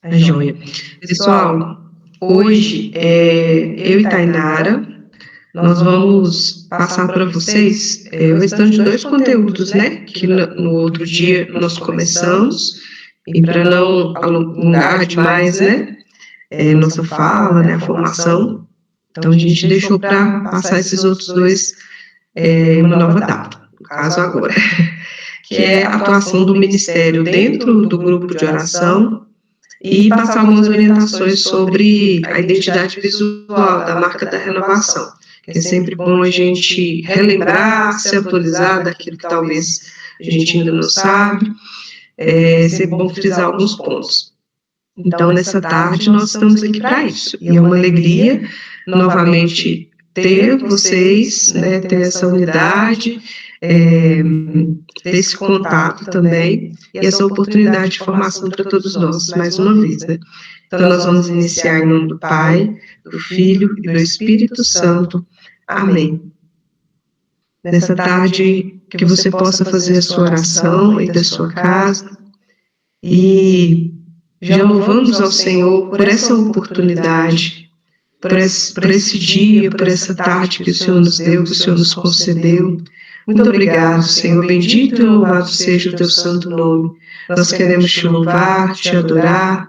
Tá joia. Pessoal, hoje eu e Tainara, nós vamos passar para vocês o restante de dois conteúdos, né? Que no outro dia nós começamos, e para não alongar demais, né? Nossa fala, né? A formação. Então a gente deixou para passar esses outros dois uma nova data, no caso agora, que é a atuação do ministério dentro do grupo de oração e passar algumas orientações sobre a identidade visual da marca da renovação, que é sempre bom a gente relembrar, se atualizar daquilo que talvez a gente ainda não sabe, é sempre bom frisar alguns pontos. Então, nessa tarde, nós estamos aqui para isso, e é uma alegria, novamente, ter vocês, né, ter essa unidade, ter esse contato também, e essa oportunidade de formação para todos nós, mais uma vez, né? Então, nós vamos iniciar em nome do Pai, do Filho e do Espírito Santo. Amém. Nessa tarde, que você possa fazer a sua oração aí da sua casa, e já louvamos ao Senhor por essa oportunidade, por esse dia, por essa tarde que o Senhor nos deu, que o Senhor nos concedeu. Muito obrigado, Senhor. Bendito e louvado seja o teu santo nome. Nós queremos te louvar, te adorar,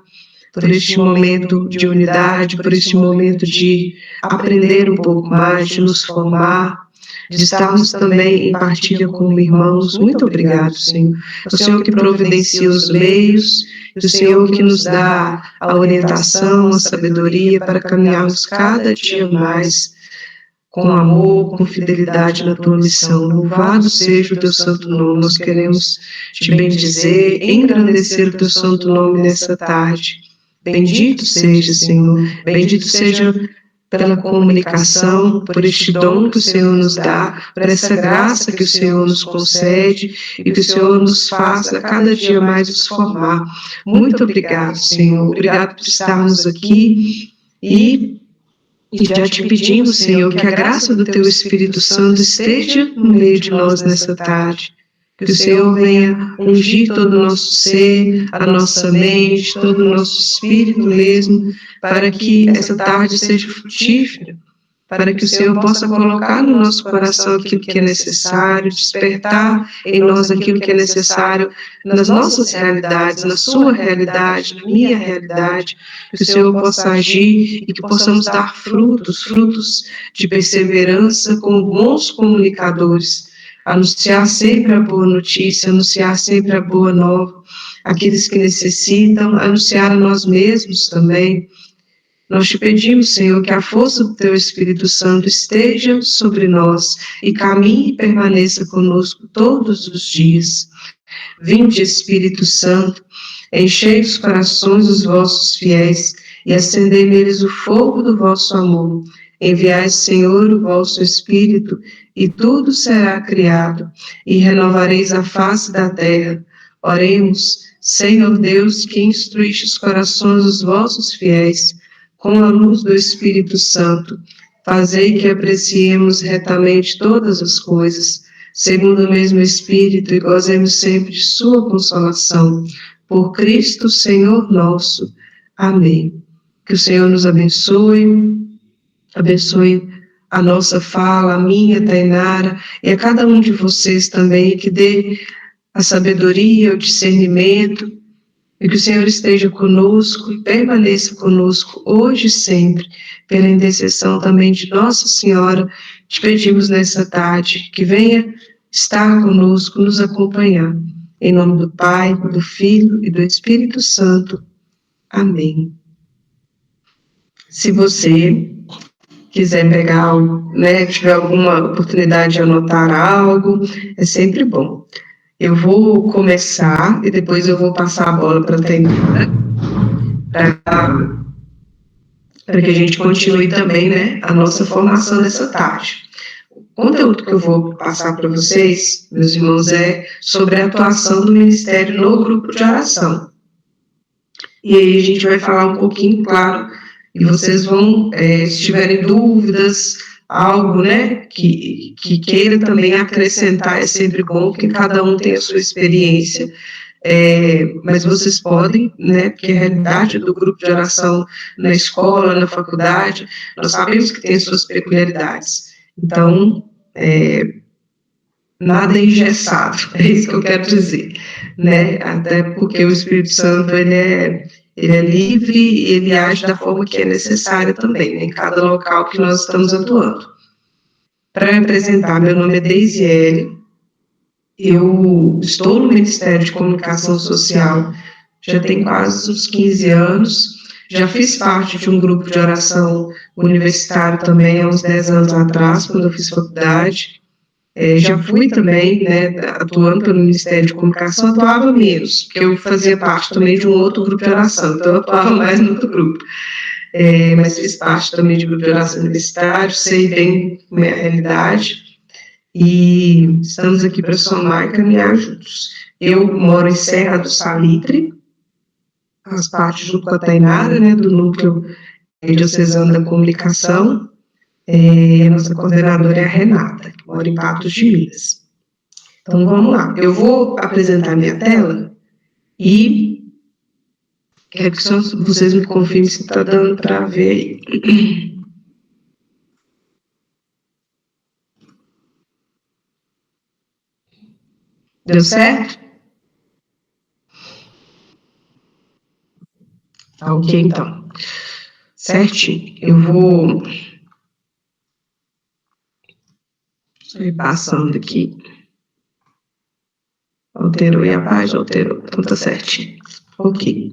por este momento de unidade, por este momento de aprender um pouco mais, de nos formar, de estarmos também em partilha como irmãos. Muito obrigado, Senhor. É o Senhor que providencia os meios, o Senhor que nos dá a orientação, a sabedoria para caminharmos cada dia mais com amor, com fidelidade na tua missão. Louvado seja o teu santo nome. Nós queremos te bendizer, engrandecer o teu santo nome nessa tarde. Bendito seja, Senhor. Bendito seja pela comunicação, por este dom que o Senhor nos dá, por essa graça que o Senhor nos concede e que o Senhor nos faça cada dia mais nos formar. Muito obrigado, Senhor. Obrigado por estarmos aqui e já te pedimos, Senhor, que a graça do teu Espírito Santo esteja no meio de nós nessa tarde. Que o Senhor venha ungir todo o nosso ser, a nossa mente, todo o nosso espírito mesmo, para que essa tarde seja frutífera, para que o Senhor possa colocar no nosso coração aquilo que é necessário, despertar em nós aquilo que é necessário nas nossas realidades, na sua realidade, na minha realidade, que o Senhor possa agir e que possamos dar frutos de perseverança como bons comunicadores, anunciar sempre a boa notícia, anunciar sempre a boa nova, aqueles que necessitam, anunciar a nós mesmos também. Nós te pedimos, Senhor, que a força do teu Espírito Santo esteja sobre nós e caminhe e permaneça conosco todos os dias. Vinde, Espírito Santo, enchei os corações dos vossos fiéis e acendei neles o fogo do vosso amor. Enviai, Senhor, o vosso Espírito, e tudo será criado, e renovareis a face da terra. Oremos, Senhor Deus, que instruíste os corações dos vossos fiéis, com a luz do Espírito Santo, fazei que apreciemos retamente todas as coisas, segundo o mesmo Espírito, e gozemos sempre de sua consolação. Por Cristo, Senhor nosso. Amém. Que o Senhor nos abençoe a nossa fala, a minha, Tainara, e a cada um de vocês também, que dê a sabedoria, o discernimento, e que o Senhor esteja conosco e permaneça conosco hoje e sempre, pela intercessão também de Nossa Senhora. Te pedimos nessa tarde que venha estar conosco, nos acompanhar. Em nome do Pai, do Filho e do Espírito Santo. Amém. Se você quiser pegar algo, né, tiver alguma oportunidade de anotar algo, é sempre bom. Eu vou começar e depois eu vou passar a bola para a Tainara, para que a gente continue também, né, a nossa formação nessa tarde. O conteúdo que eu vou passar para vocês, meus irmãos, é sobre a atuação do ministério no grupo de oração. E aí a gente vai falar um pouquinho, claro, e vocês vão, se tiverem dúvidas, algo, né, que queira também acrescentar, é sempre bom, porque cada um tem a sua experiência mas vocês podem, né, porque a realidade do grupo de oração na escola, na faculdade, nós sabemos que tem suas peculiaridades. Então, nada é engessado, é isso que eu quero dizer, né? Até porque o Espírito Santo, ele é livre e ele age da forma que é necessária também, né, em cada local que nós estamos atuando. Para me apresentar, meu nome é Deisiele, eu estou no Ministério de Comunicação Social, já tem quase uns 15 anos, já fiz parte de um grupo de oração universitário também, há uns 10 anos atrás, quando eu fiz faculdade. Já fui também, né, atuando pelo Ministério de Comunicação, atuava menos, porque eu fazia parte também de um outro grupo de oração, então eu atuava mais no outro grupo. Mas fiz parte também de grupo de oração universitário, sei bem como é a realidade, e estamos aqui para somar e caminhar juntos. Eu moro em Serra do Salitre, faço parte junto com a Tainara, né, do Núcleo Diocesano da Comunicação, a nossa coordenadora é a Renata, que mora em Patos de Minas. Então, vamos lá. Eu vou apresentar minha tela e quero que só vocês me confirmem se está dando para ver aí. Deu certo? Tá ok, então. Certinho. Eu vou ir passando aqui. Alterou e a página alterou. Então tá certinho. Ok.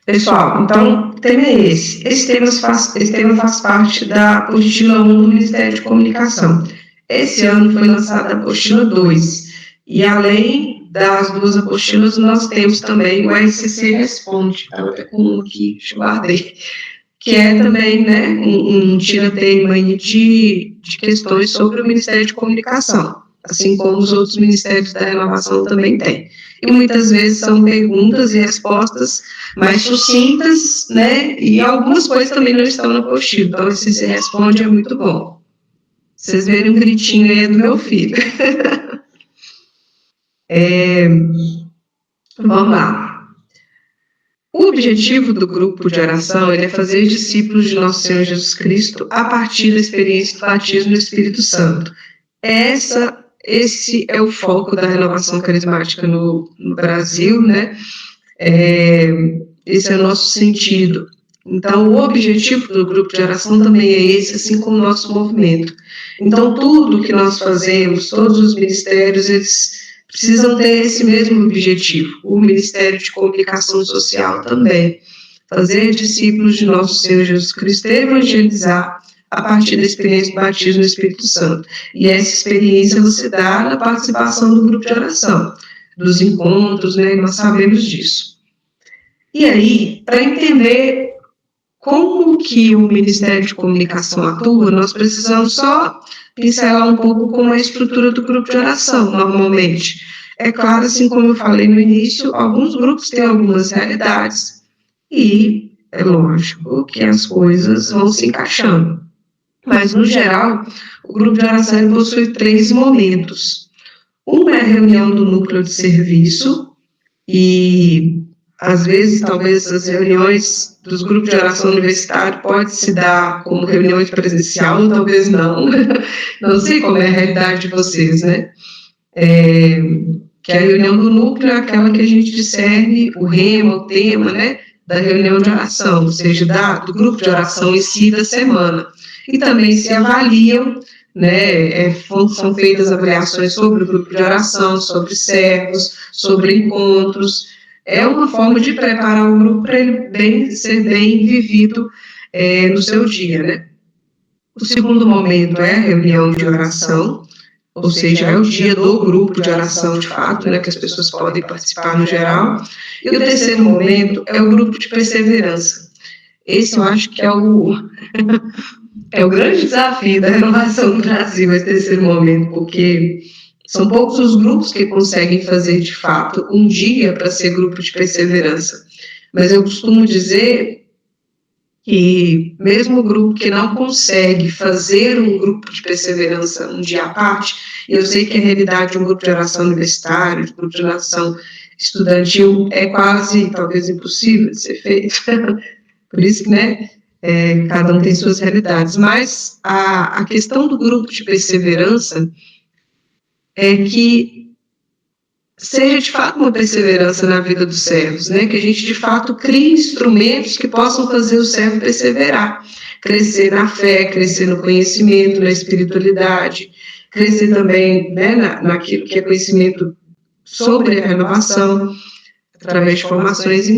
Pessoal, então, o tema é esse. Esse tema faz parte da apostila 1 do Ministério de Comunicação. Esse ano foi lançada a apostila 2. E além das duas apostilas, nós temos também o RCC Responde. Estava até com um aqui, guardei. Que é também, né, um tira-teima de questões sobre o Ministério de Comunicação, assim como os outros ministérios da renovação também têm. E muitas vezes são perguntas e respostas mais sucintas, né, e algumas coisas também não estão na apostila, então esse se responde é muito bom. Vocês verem um gritinho aí é do meu filho. Vamos lá. O objetivo do grupo de oração é fazer discípulos de nosso Senhor Jesus Cristo a partir da experiência do batismo no Espírito Santo. Esse é o foco da renovação carismática no Brasil, né? Esse é o nosso sentido. Então, o objetivo do grupo de oração também é esse, assim como o nosso movimento. Então, tudo que nós fazemos, todos os ministérios, eles precisam ter esse mesmo objetivo. O Ministério de Comunicação Social também. Fazer discípulos de nosso Senhor Jesus Cristo, evangelizar a partir da experiência do batismo no Espírito Santo. E essa experiência você dá na participação do grupo de oração, dos encontros, né? Nós sabemos disso. E aí, para entender como que o Ministério de Comunicação atua, nós precisamos só pincelar um pouco como é a estrutura do grupo de oração, normalmente. É claro, assim como eu falei no início, alguns grupos têm algumas realidades e é lógico que as coisas vão se encaixando. Mas, no geral, o grupo de oração possui 3 momentos. Um é a reunião do núcleo de serviço e às vezes, talvez as reuniões dos grupos de oração universitário pode se dar como reuniões presencial, ou talvez não. Não sei como é a realidade de vocês, né? Que a reunião do núcleo é aquela que a gente discerne o rema, o tema, né, da reunião de oração, ou seja, do grupo de oração em si da semana. E também se avaliam, né, são feitas avaliações sobre o grupo de oração, sobre servos, sobre encontros. É uma forma de preparar o grupo para ele ser bem vivido no seu dia, né? O segundo momento é a reunião de oração, ou seja, é o dia do grupo de oração de fato, né, que as pessoas podem participar no geral. E o terceiro momento é o grupo de perseverança. Esse eu acho que é o grande desafio da renovação do Brasil, esse terceiro momento, porque são poucos os grupos que conseguem fazer, de fato, um dia para ser grupo de perseverança. Mas eu costumo dizer que mesmo o grupo que não consegue fazer um grupo de perseverança um dia à parte, eu sei que a realidade de um grupo de oração universitário, de um grupo de oração estudantil é quase, talvez, impossível de ser feito. Por isso que, né, cada um tem suas realidades. Mas a questão do grupo de perseverança é que seja de fato uma perseverança na vida dos servos, né? Que a gente de fato crie instrumentos que possam fazer o servo perseverar, crescer na fé, crescer no conhecimento, na espiritualidade, crescer também, né, naquilo que é conhecimento sobre a renovação, através de formações,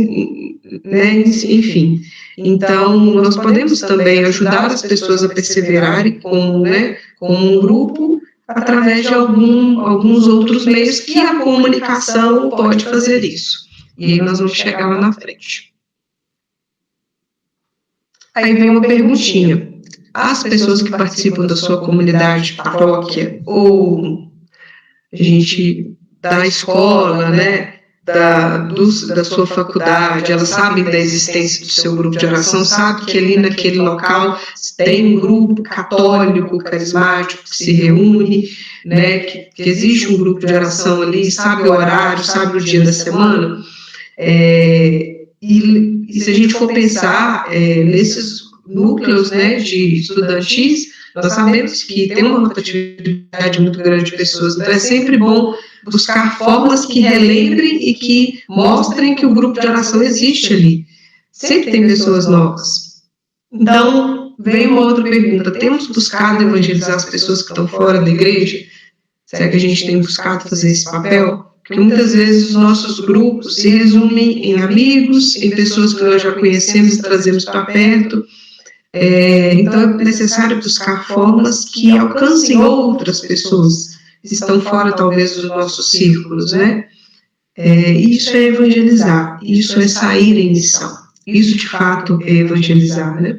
né, enfim. Então, nós podemos também ajudar as pessoas a perseverarem com um grupo, através de alguns outros meios que a comunicação pode fazer isso. E aí nós vamos chegar lá na frente. Aí vem uma perguntinha. As pessoas que participam da sua comunidade, paróquia, ou a gente da escola, né, da sua faculdade, elas sabem da existência do seu grupo de oração, sabem que ali naquele local tem um grupo católico, carismático, que se reúne, né, que existe um grupo de oração ali, sabe o horário, sabe o dia da semana. E se a gente for pensar nesses núcleos, né, de estudantis, nós sabemos que tem uma rotatividade muito grande de pessoas, então é sempre bom buscar formas que relembrem e que mostrem que o grupo de oração existe ali. Sempre tem pessoas novas. Então, vem uma outra pergunta: temos buscado evangelizar as pessoas que estão fora da igreja? Será que a gente tem buscado fazer esse papel? Porque muitas vezes os nossos grupos se resumem em amigos, em pessoas que nós já conhecemos e trazemos para perto. Então é necessário buscar formas que alcancem outras pessoas que estão fora, talvez, dos nossos círculos, né? Isso é evangelizar, isso é sair em missão, isso de fato é evangelizar, né?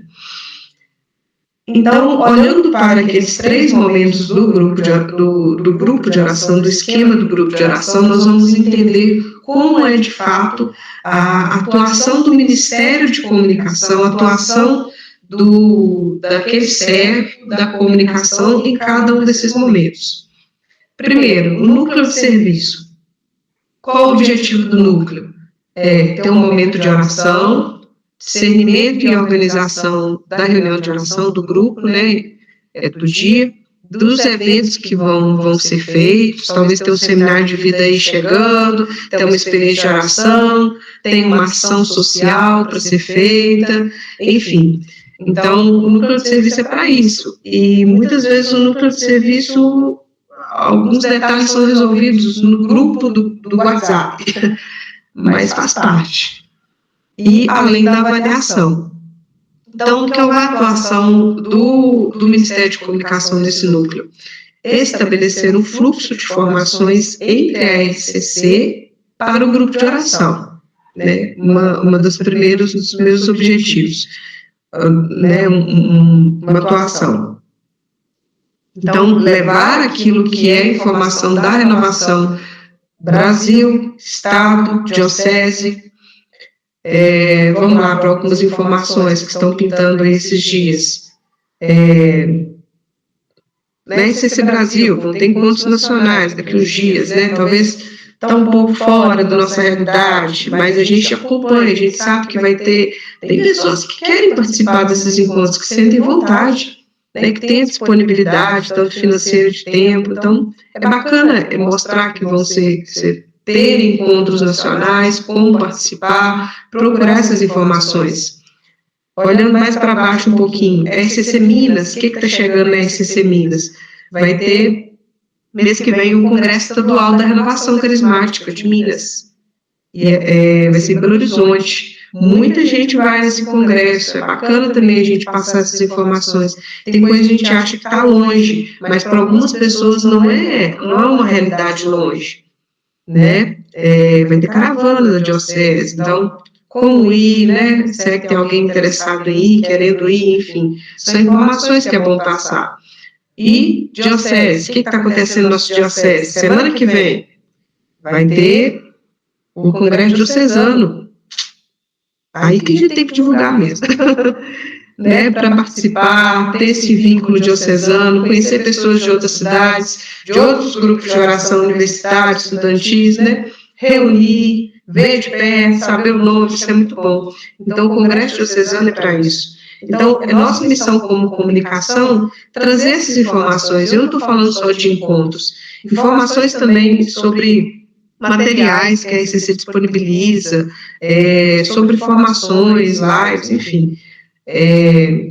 Então, olhando para aqueles 3 momentos do grupo de oração, do esquema do grupo de oração, nós vamos entender como é de fato a atuação do Ministério de Comunicação, a atuação daquele servo da comunicação em cada um desses momentos. Primeiro, o núcleo de serviço. Qual o objetivo do núcleo? Ter um momento de oração, discernimento e organização da reunião de oração do grupo, né, do dia, dos eventos que vão ser feitos, talvez ter um seminário de vida aí chegando, ter uma experiência de oração, tem uma ação social para ser feita, enfim. Então, o núcleo de serviço é para isso. E muitas vezes o núcleo de serviço, alguns detalhes são resolvidos no grupo do WhatsApp, mas faz parte. E além da avaliação. Então, o que é a atuação do Ministério de Comunicação nesse núcleo? Estabelecer um fluxo de formações entre a RCC para o grupo de oração, né? Uma dos meus objetivos, né? Uma atuação. Então, levar aquilo que é informação da renovação Brasil, Estado, Diocese. Vamos lá para algumas informações que estão pintando aí esses dias. Na RCC Brasil, vão ter encontros nacionais daqui uns dias, né? Talvez está um pouco fora da nossa realidade, mas a gente acompanha, a gente sabe que tem pessoas que querem participar desses encontros, que sentem vontade, né, que têm disponibilidade, tanto financeira de tempo. Então, é bacana mostrar que vão ter encontros nacionais, como participar, procurar essas informações. Olhando mais para baixo um pouquinho, RCC Minas, o que está chegando na RCC Minas? Vai ter, mês que vem, o Congresso Estadual da Renovação Carismática de Minas. Vai ser em Belo Horizonte. Muita gente vai nesse congresso, é bacana também a gente passar essas informações. Tem coisa que a gente acha que está longe, mas para algumas pessoas não é uma realidade longe, né? Vai ter caravana da Diocese, então, como ir, né? Será que tem alguém interessado em ir, querendo ir, enfim, são informações que é bom passar. E Diocese, o que está acontecendo no nosso Diocese? Semana que vem vai ter o Congresso Diocesano. Aí que a gente tem que divulgar mesmo, né, para participar, ter esse vínculo diocesano, conhecer pessoas de outras cidades, de outros grupos de oração universitários, estudantis, né, reunir, ver de perto, saber o nome, isso é muito bom. Então, o Congresso Diocesano é para isso. Então, é nossa missão como comunicação trazer essas informações. Eu não estou falando só de encontros, informações também sobre materiais que a ICC disponibiliza, sobre formações, lives, enfim.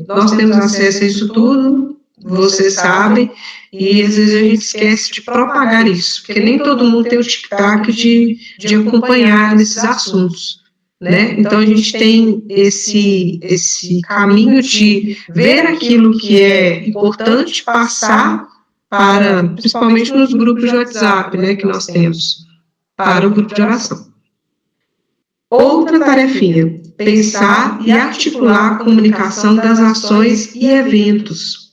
Nós temos acesso a isso tudo, vocês sabem, e às vezes a gente esquece de propagar isso, porque nem todo mundo tem o tic-tac de acompanhar esses assuntos, né? Então a gente tem esse caminho de ver aquilo que é importante, passar para, principalmente nos grupos de WhatsApp, né, que nós temos, para o grupo de oração. Outra tarefinha, pensar e articular a comunicação das ações e eventos.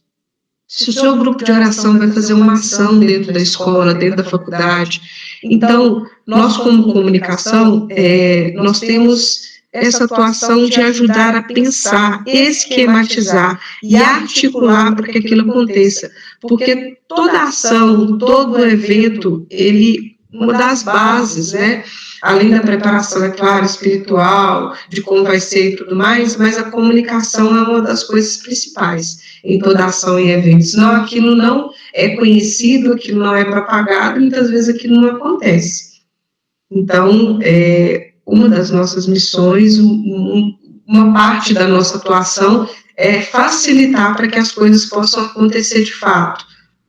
Se o seu grupo de oração vai fazer uma ação dentro da escola, dentro da faculdade, então, nós como comunicação, nós temos essa atuação de ajudar a pensar, esquematizar e articular para que aquilo aconteça. Porque toda ação, todo evento, uma das bases, né? Além da preparação, é claro, espiritual, de como vai ser e tudo mais, mas a comunicação é uma das coisas principais em toda ação e evento. Senão aquilo não é conhecido, aquilo não é propagado, muitas vezes aquilo não acontece. Então, uma das nossas missões, uma parte da nossa atuação é facilitar para que as coisas possam acontecer de fato.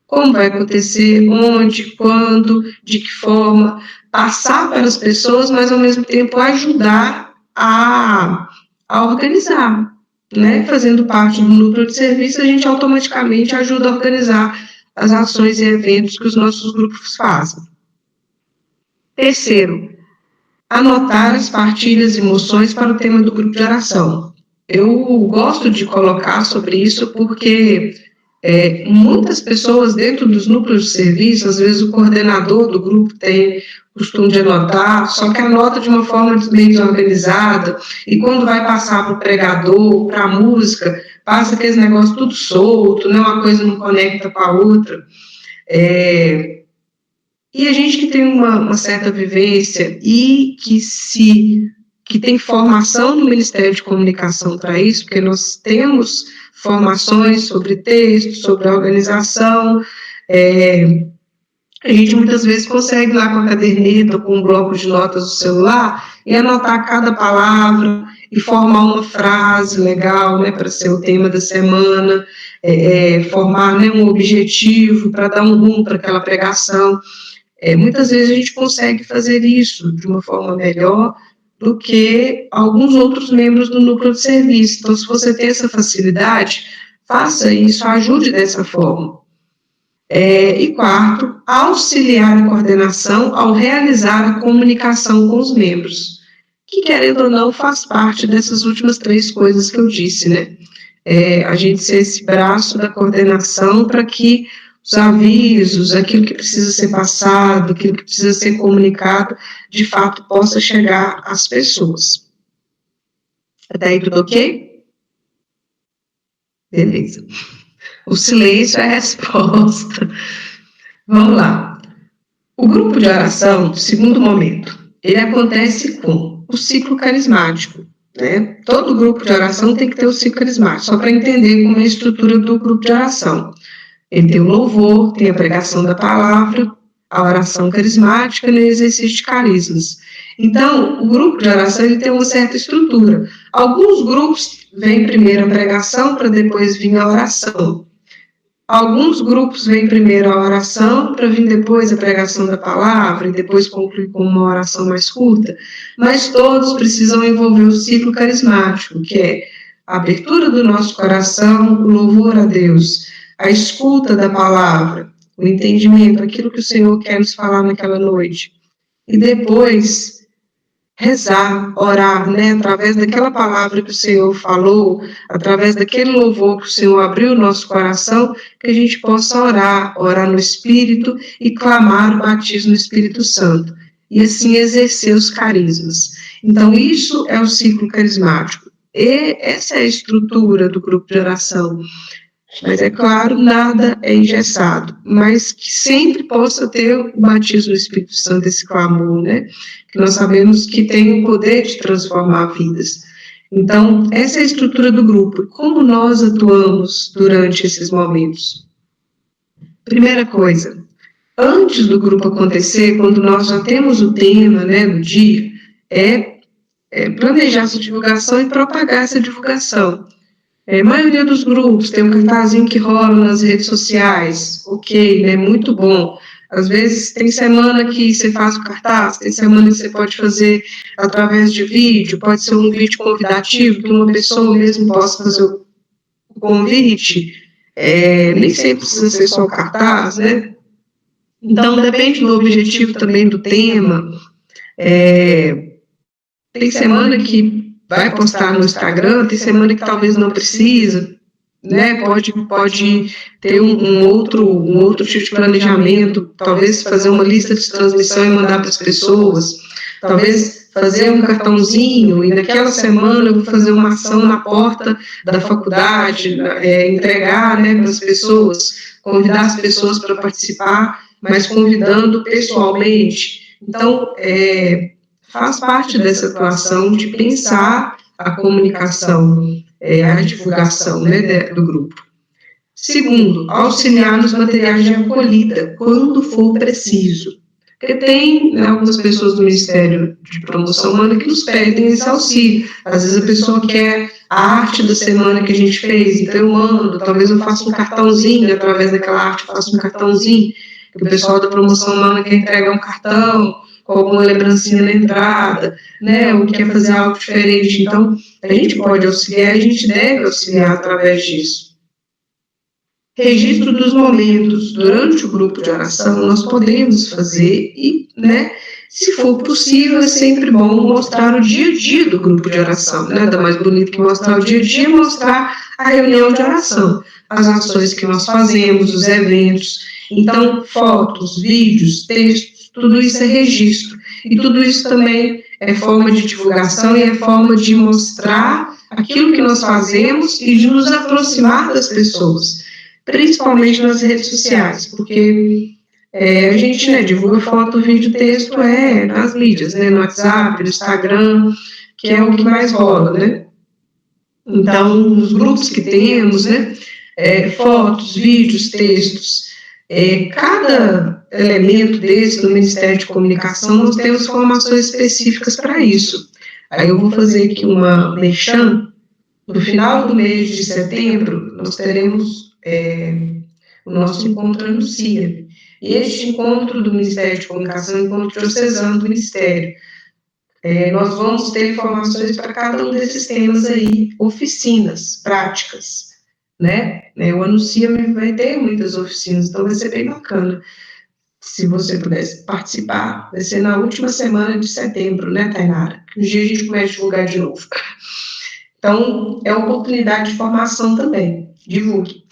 Como vai acontecer, onde, quando, de que forma, passar para as pessoas, mas ao mesmo tempo ajudar a organizar, né? Fazendo parte do núcleo de serviço, a gente automaticamente ajuda a organizar as ações e eventos que os nossos grupos fazem. Terceiro, anotar as partilhas e emoções para o tema do grupo de oração. Eu gosto de colocar sobre isso porque muitas pessoas dentro dos núcleos de serviço, às vezes o coordenador do grupo tem costume de anotar, só que anota de uma forma meio desorganizada, e quando vai passar para o pregador, para a música, passa aqueles negócios tudo solto, né? Uma coisa não conecta com a outra. E a gente que tem uma certa vivência e que tem formação no Ministério de Comunicação para isso, porque nós temos formações sobre texto, sobre organização, a gente muitas vezes consegue lá com a caderneta, com um bloco de notas do celular, e anotar cada palavra, e formar uma frase legal, né, para ser o tema da semana, formar, né, um objetivo para dar um rumo para aquela pregação. Muitas vezes a gente consegue fazer isso de uma forma melhor do que alguns outros membros do núcleo de serviço. Então, se você tem essa facilidade, faça isso, ajude dessa forma. E quarto, auxiliar a coordenação ao realizar a comunicação com os membros, que, querendo ou não, faz parte dessas últimas 3 coisas que eu disse, né? A gente ser esse braço da coordenação para que os avisos, aquilo que precisa ser passado, aquilo que precisa ser comunicado, de fato possa chegar às pessoas. Até aí tudo ok? Beleza. O silêncio é a resposta. Vamos lá. O grupo de oração, segundo momento, ele acontece com o ciclo carismático, né? Todo grupo de oração tem que ter o ciclo carismático, só para entender como é a estrutura do grupo de oração. Ele tem o louvor, tem a pregação da palavra, a oração carismática e o exercício de carismas. Então, o grupo de oração ele tem uma certa estrutura. Alguns grupos vêm primeiro a pregação para depois vir a oração. Alguns grupos vêm primeiro a oração para vir depois a pregação da palavra e depois concluir com uma oração mais curta, mas todos precisam envolver o ciclo carismático, que é a abertura do nosso coração, o louvor a Deus, a escuta da palavra, o entendimento, aquilo que o Senhor quer nos falar naquela noite. E depois, rezar, orar, né, através daquela palavra que o Senhor falou, através daquele louvor que o Senhor abriu o nosso coração, que a gente possa orar no Espírito e clamar o batismo no Espírito Santo. E assim exercer os carismas. Então, isso é o ciclo carismático. E essa é a estrutura do grupo de oração. Mas é claro, nada é engessado, mas que sempre possa ter o batismo do Espírito Santo, esse clamor, né? Que nós sabemos que tem o poder de transformar vidas. Então, essa é a estrutura do grupo. Como nós atuamos durante esses momentos? Primeira coisa, antes do grupo acontecer, quando nós já temos o tema, né, do dia, planejar essa divulgação e propagar essa divulgação. A maioria dos grupos tem um cartazinho que rola nas redes sociais, ok, né, muito bom. Às vezes tem semana que você faz o cartaz, tem semana que você pode fazer através de vídeo, pode ser um vídeo convidativo, que uma pessoa mesmo possa fazer o convite, nem sempre precisa ser só o cartaz, né? Então, depende do objetivo também do tema. Tem semana que vai postar no Instagram, tem semana que talvez não precisa, né? Pode ter um outro tipo de planejamento, talvez fazer uma lista de transmissão e mandar para as pessoas, talvez fazer um cartãozinho, e naquela semana eu vou fazer uma ação na porta da faculdade, entregar, né, para as pessoas, convidar as pessoas para participar, mas convidando pessoalmente. Então, faz parte dessa atuação de pensar a comunicação, a divulgação, né, do grupo. Segundo, auxiliar nos materiais de acolhida, quando for preciso. Porque tem, né, algumas pessoas do Ministério de Promoção Humana que nos pedem esse auxílio. Às vezes a pessoa quer a arte da semana que a gente fez, então eu mando, talvez eu faça um cartãozinho, através daquela arte eu faço um cartãozinho, que o pessoal da Promoção Humana quer entregar um cartão, com alguma lembrancinha na entrada, né, ou quer fazer algo diferente. Então, a gente pode auxiliar, a gente deve auxiliar através disso. Registro dos momentos durante o grupo de oração, nós podemos fazer e, né, se for possível, é sempre bom mostrar o dia a dia do grupo de oração, né, nada mais bonito que mostrar o dia a dia, mostrar a reunião de oração, as ações que nós fazemos, os eventos. Então, fotos, vídeos, textos, tudo isso é registro. E tudo isso também é forma de divulgação e é forma de mostrar aquilo que nós fazemos e de nos aproximar das pessoas, principalmente nas redes sociais, porque a gente, né, divulga foto, vídeo, texto nas mídias, né, no WhatsApp, no Instagram, que é o que mais rola, né? Então, nos grupos que temos, né, fotos, vídeos, textos, cada elemento desse no Ministério de Comunicação, nós temos formações específicas para isso. Aí eu vou fazer aqui uma merchan. No final do mês de setembro, nós teremos o nosso encontro Anuncia. E este encontro do Ministério de Comunicação, encontro diocesano do Ministério, nós vamos ter formações para cada um desses temas aí, oficinas práticas, né? O Anuncia vai ter muitas oficinas, então vai ser bem bacana. Se você pudesse participar, vai ser na última semana de setembro, né, Tainara? Um dia a gente começa a divulgar de novo. Então, é oportunidade de formação também. Divulgue.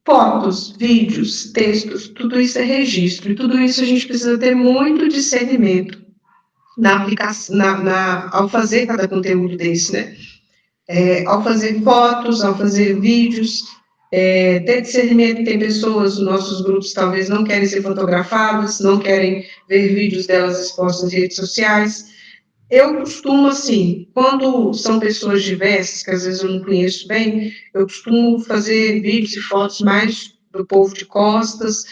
Fotos, vídeos, textos, tudo isso é registro. E tudo isso a gente precisa ter muito discernimento na aplicação, ao fazer cada conteúdo desse, né? Ao fazer fotos, ao fazer vídeos, ter discernimento. Tem pessoas, nossos grupos talvez não querem ser fotografadas, não querem ver vídeos delas expostos nas redes sociais. Eu costumo, assim, quando são pessoas diversas, que às vezes eu não conheço bem, eu costumo fazer vídeos e fotos mais do povo de costas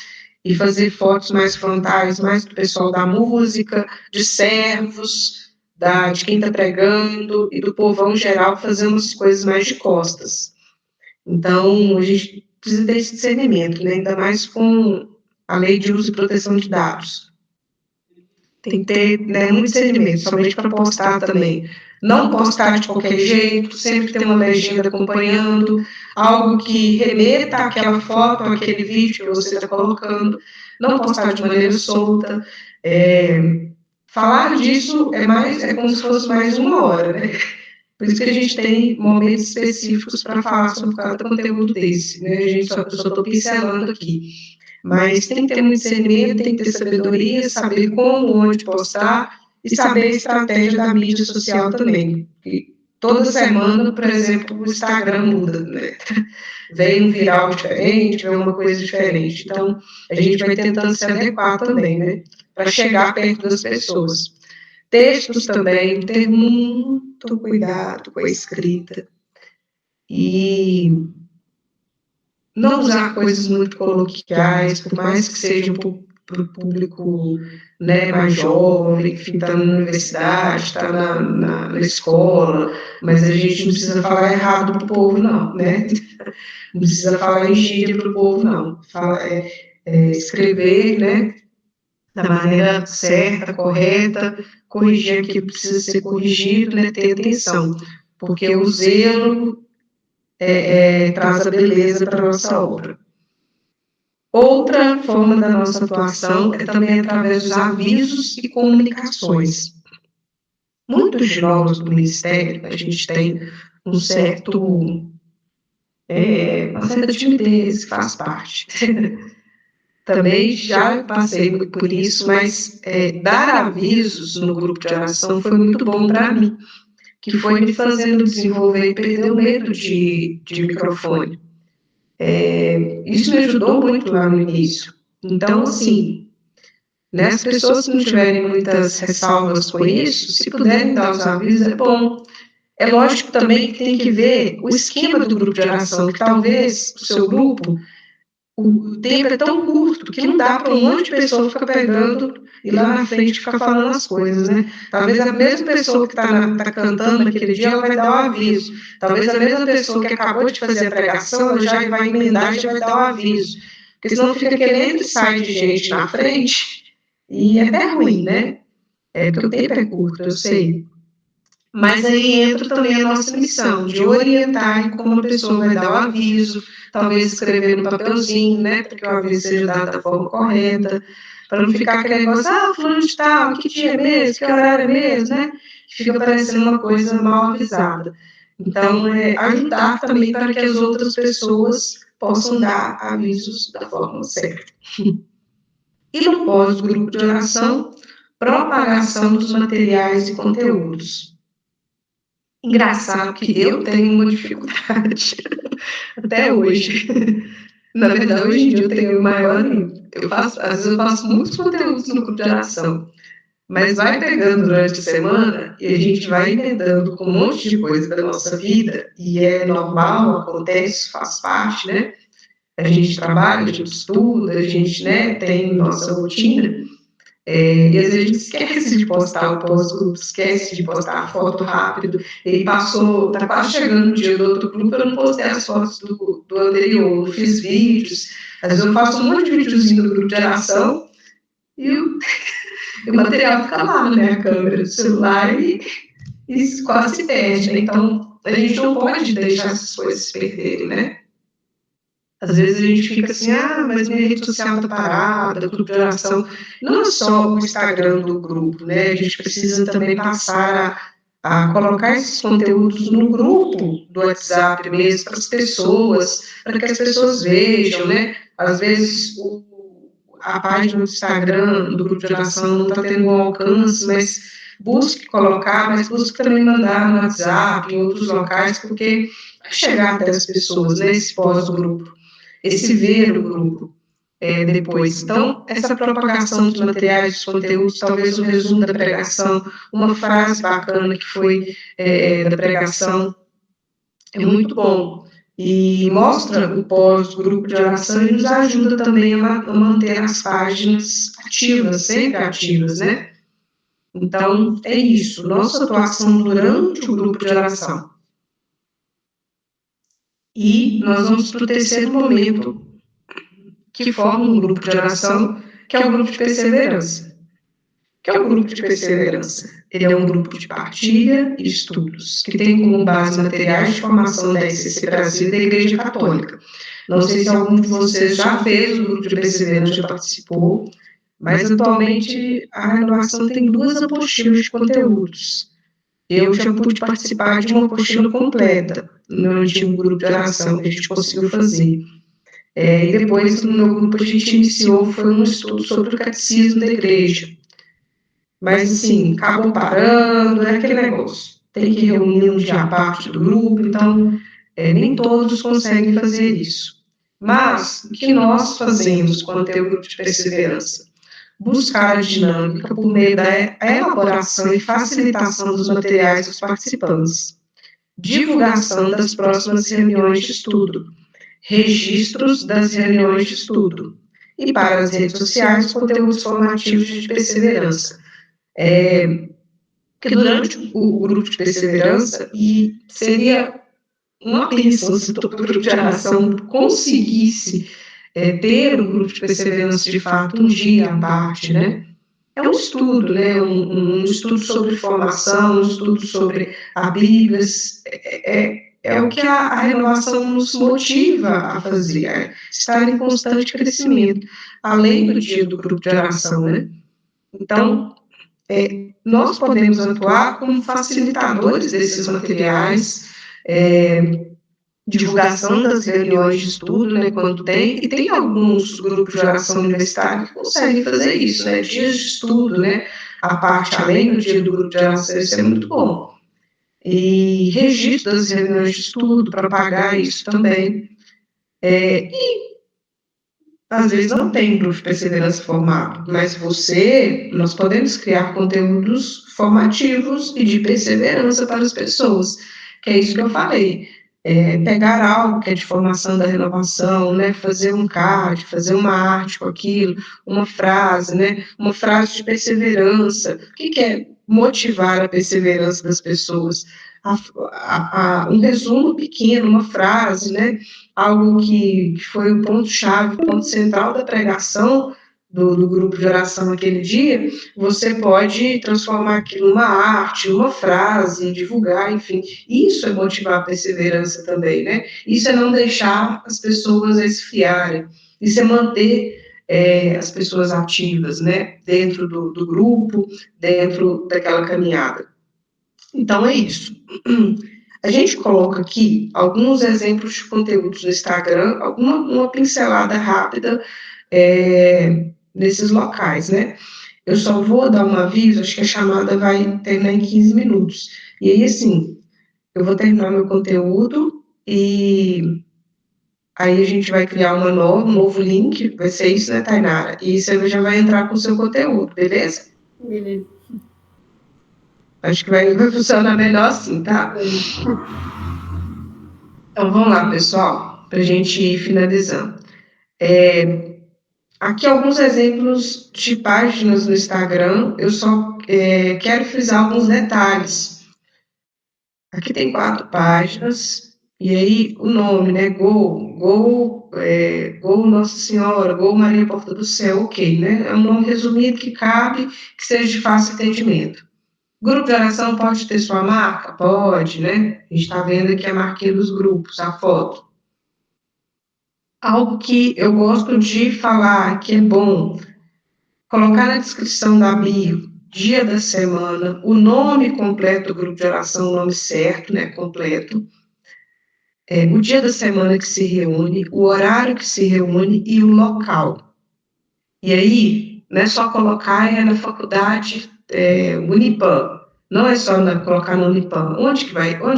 e fazer fotos mais frontais, mais do pessoal da música, de servos, de quem está pregando e do povão geral, fazer umas coisas mais de costas. Então, a gente precisa ter esse discernimento, né? Ainda mais com a lei de uso e proteção de dados. Tem que ter, né, muito discernimento, somente para postar também. Não postar de qualquer jeito, sempre ter uma legenda acompanhando, algo que remeta àquela foto, àquele vídeo que você está colocando. Não postar de maneira solta. Falar disso é como se fosse mais uma hora, né? Por isso que a gente tem momentos específicos para falar sobre cada conteúdo desse, né? Eu só estou pincelando aqui. Mas tem que ter muito discernimento, tem que ter sabedoria, saber como, onde postar e saber a estratégia da mídia social também. toda semana, por exemplo, o Instagram muda, né? Vem um viral diferente, vem uma coisa diferente. Então, a gente vai tentando se adequar também, né? Para chegar perto das pessoas. Textos também, ter muito cuidado com a escrita. E não usar coisas muito coloquiais, por mais que sejam para o público, né, mais jovem, que está na universidade, está na escola, mas a gente não precisa falar errado para o povo, não, né? Não precisa falar em gíria para o povo, não. Escrever, né, da maneira certa, correta, corrigir aquilo que precisa ser corrigido, né, ter atenção, porque o zelo traz a beleza para a nossa obra. Outra forma da nossa atuação é também através dos avisos e comunicações. Muitos de nós do Ministério, a gente tem uma certa timidez que faz parte. Também já passei por isso, mas dar avisos no grupo de oração foi muito bom para mim, que foi me fazendo desenvolver e perder o medo de microfone. Isso me ajudou muito lá no início. Então, assim, né, as pessoas que não tiverem muitas ressalvas com isso, se puderem dar os avisos, é bom. É lógico também que tem que ver o esquema do grupo de oração, que talvez o seu grupo, o tempo é tão curto que não dá para um monte de pessoa ficar pegando e lá na frente ficar falando as coisas, né? Talvez a mesma pessoa que está cantando naquele dia, ela vai dar o aviso. Talvez a mesma pessoa que acabou de fazer a pregação, ela já vai emendar e já vai dar o aviso. Porque senão fica aquele entra e sai de gente na frente e é até ruim, né? Porque o tempo é curto, eu sei. Mas aí entra também a nossa missão de orientar em como a pessoa vai dar o aviso, talvez escrever no papelzinho, né, para que o aviso seja dado da forma correta, para não ficar aquele negócio, fulano de tal, que dia é mesmo, que horário é mesmo, né, que fica parecendo uma coisa mal avisada. Então, ajudar também para que as outras pessoas possam dar avisos da forma certa. E no pós-grupo de oração, propagação dos materiais e conteúdos. Engraçado que eu tenho uma dificuldade até hoje. Na verdade, hoje em dia eu tenho o maior nível. Às vezes eu faço muitos conteúdos no grupo de oração, mas vai pegando durante a semana e a gente vai emendando com um monte de coisa da nossa vida, e é normal, acontece, faz parte, né? A gente trabalha, a gente estuda, a gente, né, tem nossa rotina. E às vezes a gente esquece de postar o pós-grupo, esquece de postar a foto rápido, e tá quase chegando o dia do outro grupo, eu não postei as fotos do anterior, eu fiz vídeos, às vezes eu faço um monte de videozinho do grupo de oração, e o material fica lá na minha câmera do celular e quase se perde, né? Então, a gente não pode deixar essas coisas se perderem, né? Às vezes a gente fica assim, mas minha rede social está parada, o grupo de oração. Não é só o Instagram do grupo, né? A gente precisa também passar a colocar esses conteúdos no grupo do WhatsApp mesmo, para as pessoas, para que as pessoas vejam, né? Às vezes a página do Instagram do grupo de oração não está tendo um alcance, mas busque colocar, mas busque também mandar no WhatsApp, em outros locais, porque vai chegar até as pessoas, né? Esse pós-grupo. Esse ver o grupo depois. Então, essa propagação dos materiais, dos conteúdos, talvez o resumo da pregação, uma frase bacana que foi da pregação, é muito bom. E mostra o pós-grupo de oração e nos ajuda também a manter as páginas ativas, sempre ativas, né? Então, é isso, nossa atuação durante o grupo de oração. E nós vamos para o terceiro momento, que forma um grupo de oração, que é o grupo de perseverança. O que é o grupo de perseverança? Ele é um grupo de partilha e estudos, que tem como base materiais de formação da ICC Brasil e da Igreja Católica. Não sei se algum de vocês já fez o grupo de perseverança, já participou, mas atualmente a renovação tem 2 apostilas de conteúdos. Eu já pude participar de uma apostila completa no antigo grupo de oração, que a gente conseguiu fazer. E depois, no meu grupo, a gente iniciou, foi um estudo sobre o catecismo da igreja. Mas, assim, acabou parando, é aquele negócio. tem que reunir um dia à parte do grupo, então nem todos conseguem fazer isso. Mas o que nós fazemos quando tem o grupo de perseverança? Buscar a dinâmica por meio da elaboração e facilitação dos materiais dos participantes, divulgação das próximas reuniões de estudo, registros das reuniões de estudo e para as redes sociais conteúdos formativos de perseverança. Porque durante o grupo de perseverança, e seria uma bênção se todo o grupo de oração conseguisse ter um grupo de perseverança de fato um dia à parte, né? É um estudo, né? Um estudo sobre formação, um estudo sobre a Bíblia, é o que a renovação nos motiva a fazer, estar em constante crescimento, além do dia do grupo de oração, né? Então, nós podemos atuar como facilitadores desses materiais, divulgação das reuniões de estudo, né, quando tem, e tem alguns grupos de oração universitária que conseguem fazer isso, né, dias de estudo, né, a parte além do dia do grupo de oração, isso é muito bom. E registro das reuniões de estudo, propagar isso também. E às vezes não tem grupo de perseverança formado, mas nós podemos criar conteúdos formativos e de perseverança para as pessoas, que é isso que eu falei. Pegar algo que é de formação da renovação, né, fazer um card, fazer uma arte com aquilo, uma frase, né, uma frase de perseverança. O que é motivar a perseverança das pessoas? Um resumo pequeno, uma frase, né, algo que foi o ponto-chave, o ponto central da pregação do grupo de oração naquele dia, você pode transformar aquilo numa arte, numa frase, divulgar, enfim. Isso é motivar a perseverança também, né? Isso é não deixar as pessoas esfriarem. Isso é manter as pessoas ativas, né? Dentro do grupo, dentro daquela caminhada. Então, é isso. A gente coloca aqui alguns exemplos de conteúdos no Instagram, uma pincelada rápida nesses locais, né? Eu só vou dar um aviso, acho que a chamada vai terminar em 15 minutos. E aí, assim, eu vou terminar meu conteúdo e aí a gente vai criar um novo link, vai ser isso, né, Tainara? E você já vai entrar com o seu conteúdo, beleza? Beleza. Acho que vai funcionar melhor assim, tá? Então, vamos lá, pessoal, para a gente ir finalizando. Aqui alguns exemplos de páginas no Instagram, eu só quero frisar alguns detalhes. Aqui tem 4 páginas, e aí o nome, né? Gol Nossa Senhora, Gol Maria Porta do Céu, ok, né? É um nome resumido que cabe, que seja de fácil entendimento. Grupo de oração pode ter sua marca? Pode, né? A gente está vendo aqui a marquinha dos grupos, a foto. Algo que eu gosto de falar, que é bom, colocar na descrição da bio, dia da semana, o nome completo do grupo de oração, o nome certo, né, completo, o dia da semana que se reúne, o horário que se reúne e o local. E aí, não é só colocar na faculdade Unipam, não é só colocar na Unipam. Onde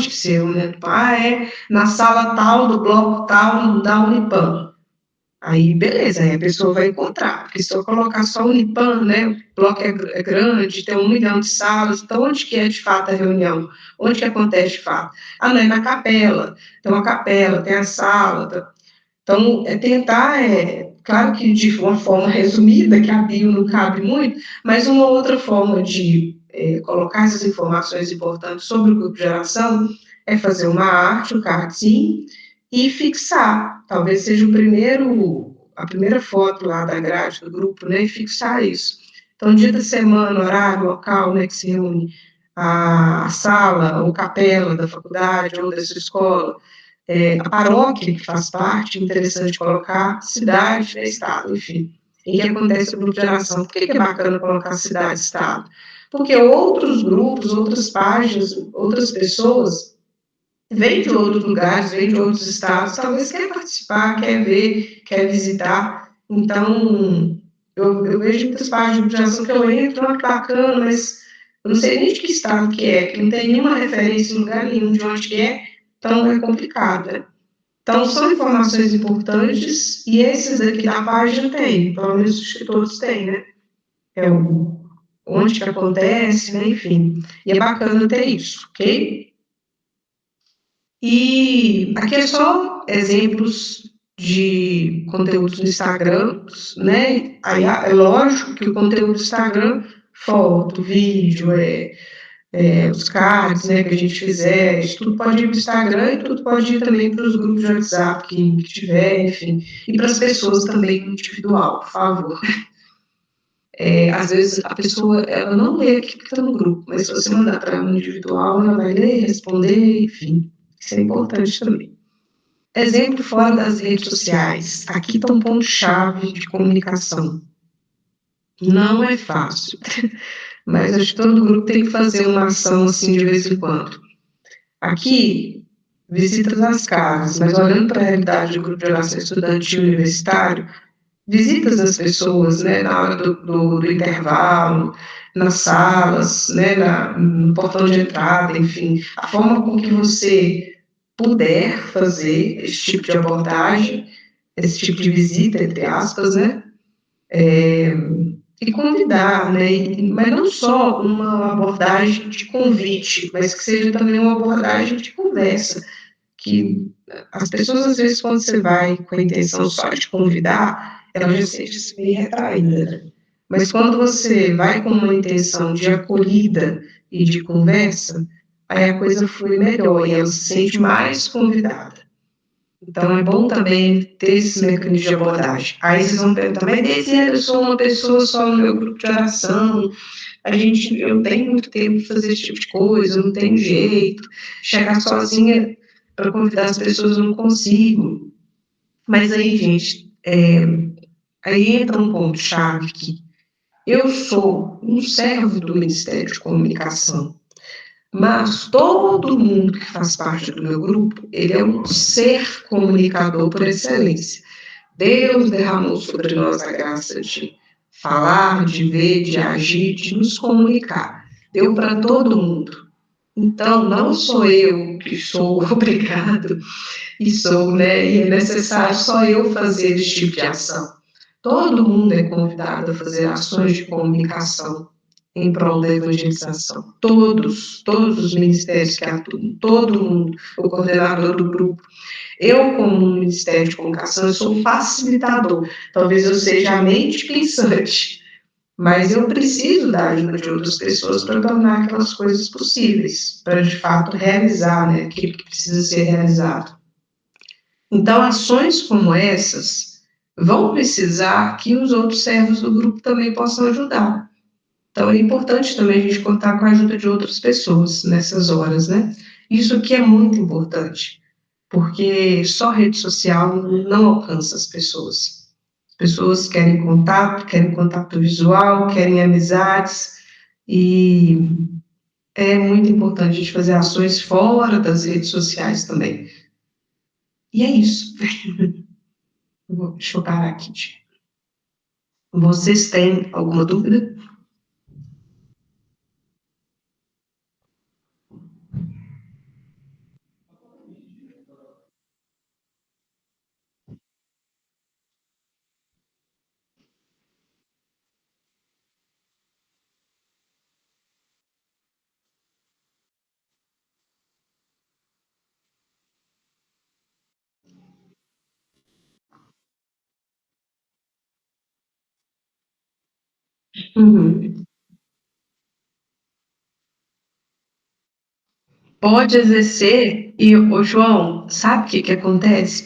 que se reúne? É na sala tal, do bloco tal, da Unipam. Aí, beleza, aí a pessoa vai encontrar, porque se eu colocar só Unipam, né, o bloco é grande, tem 1 milhão de salas, então onde que é de fato a reunião? Onde que acontece de fato? Não, é na capela, tem uma capela, tem a sala, então tentar, claro que de uma forma resumida, que a bio não cabe muito, mas uma outra forma de colocar essas informações importantes sobre o grupo de oração é fazer uma arte, um cardzinho, e fixar, talvez seja a primeira foto lá da grade do grupo, né, e fixar isso. Então, dia da semana, horário, local, né, que se reúne a sala ou capela da faculdade ou da sua escola, a paróquia que faz parte, interessante colocar, cidade, né, estado, enfim, em que acontece o grupo de oração. Por que é bacana colocar cidade, estado? Porque outros grupos, outras páginas, outras pessoas vem de outros lugares, vem de outros estados, talvez quer participar, quer ver, quer visitar. Então, eu vejo muitas páginas de ação que eu entro, que bacana, mas eu não sei nem de que estado que não tem nenhuma referência em lugar nenhum de onde que é, então é complicado, né? Então, são informações importantes e esses daqui da página tem, pelo menos os que todos têm, né? É onde que acontece, né? Enfim. E é bacana ter isso, ok? E aqui é só exemplos de conteúdos no Instagram, né? Aí é lógico que o conteúdo do Instagram, foto, vídeo, os cards, né, que a gente fizer, isso tudo pode ir para o Instagram e tudo pode ir também para os grupos de WhatsApp que tiver, enfim, e para as pessoas também no individual, por favor. Às vezes a pessoa ela não lê aquilo que está no grupo, mas se você mandar para ela no individual, ela vai ler, responder, enfim, isso é importante também. Exemplo fora das redes sociais. Aqui está um ponto-chave de comunicação. Não é fácil, mas acho que todo grupo tem que fazer uma ação assim de vez em quando. Aqui, visitas às casas, mas olhando para a realidade do grupo de oração estudantil universitário, visitas das pessoas, né, na hora do intervalo, nas salas, né, no portão de entrada, enfim, a forma com que você puder fazer esse tipo de abordagem, esse tipo de visita, entre aspas, né, e convidar, né, mas não só uma abordagem de convite, mas que seja também uma abordagem de conversa, que as pessoas, às vezes, quando você vai com a intenção só de convidar, ela já se sente meio retraída, né? Mas quando você vai com uma intenção de acolhida e de conversa, aí a coisa flui melhor e ela se sente mais convidada. Então, é bom também ter esses mecanismos de abordagem. Aí vocês vão perguntar, mas Deise, eu sou uma pessoa só no meu grupo de oração, eu não tenho muito tempo para fazer esse tipo de coisa, eu não tenho jeito, chegar sozinha para convidar as pessoas eu não consigo. Mas aí, gente, aí entra um ponto-chave que eu sou um servo do Ministério de Comunicação, mas todo mundo que faz parte do meu grupo, ele é um ser comunicador por excelência. Deus derramou sobre nós a graça de falar, de ver, de agir, de nos comunicar. Deu para todo mundo. Então, não sou eu que sou obrigado né, e é necessário só eu fazer esse tipo de ação. Todo mundo é convidado a fazer ações de comunicação em prol da evangelização. Todos os ministérios que atuam, todo mundo, o coordenador do grupo. Eu, como um Ministério de Comunicação, eu sou facilitador. Talvez eu seja a mente pensante, mas eu preciso da ajuda de outras pessoas para tornar aquelas coisas possíveis, para de fato realizar, né, aquilo que precisa ser realizado. Então, ações como essas vão precisar que os outros servos do grupo também possam ajudar. Então, é importante também a gente contar com a ajuda de outras pessoas nessas horas, né? Isso aqui é muito importante, porque só rede social não alcança as pessoas. As pessoas querem contato visual, querem amizades, e é muito importante a gente fazer ações fora das redes sociais também. E é isso. Deixa eu parar aqui. Vocês têm alguma dúvida? Uhum. Pode exercer e, ô João, sabe o que que acontece?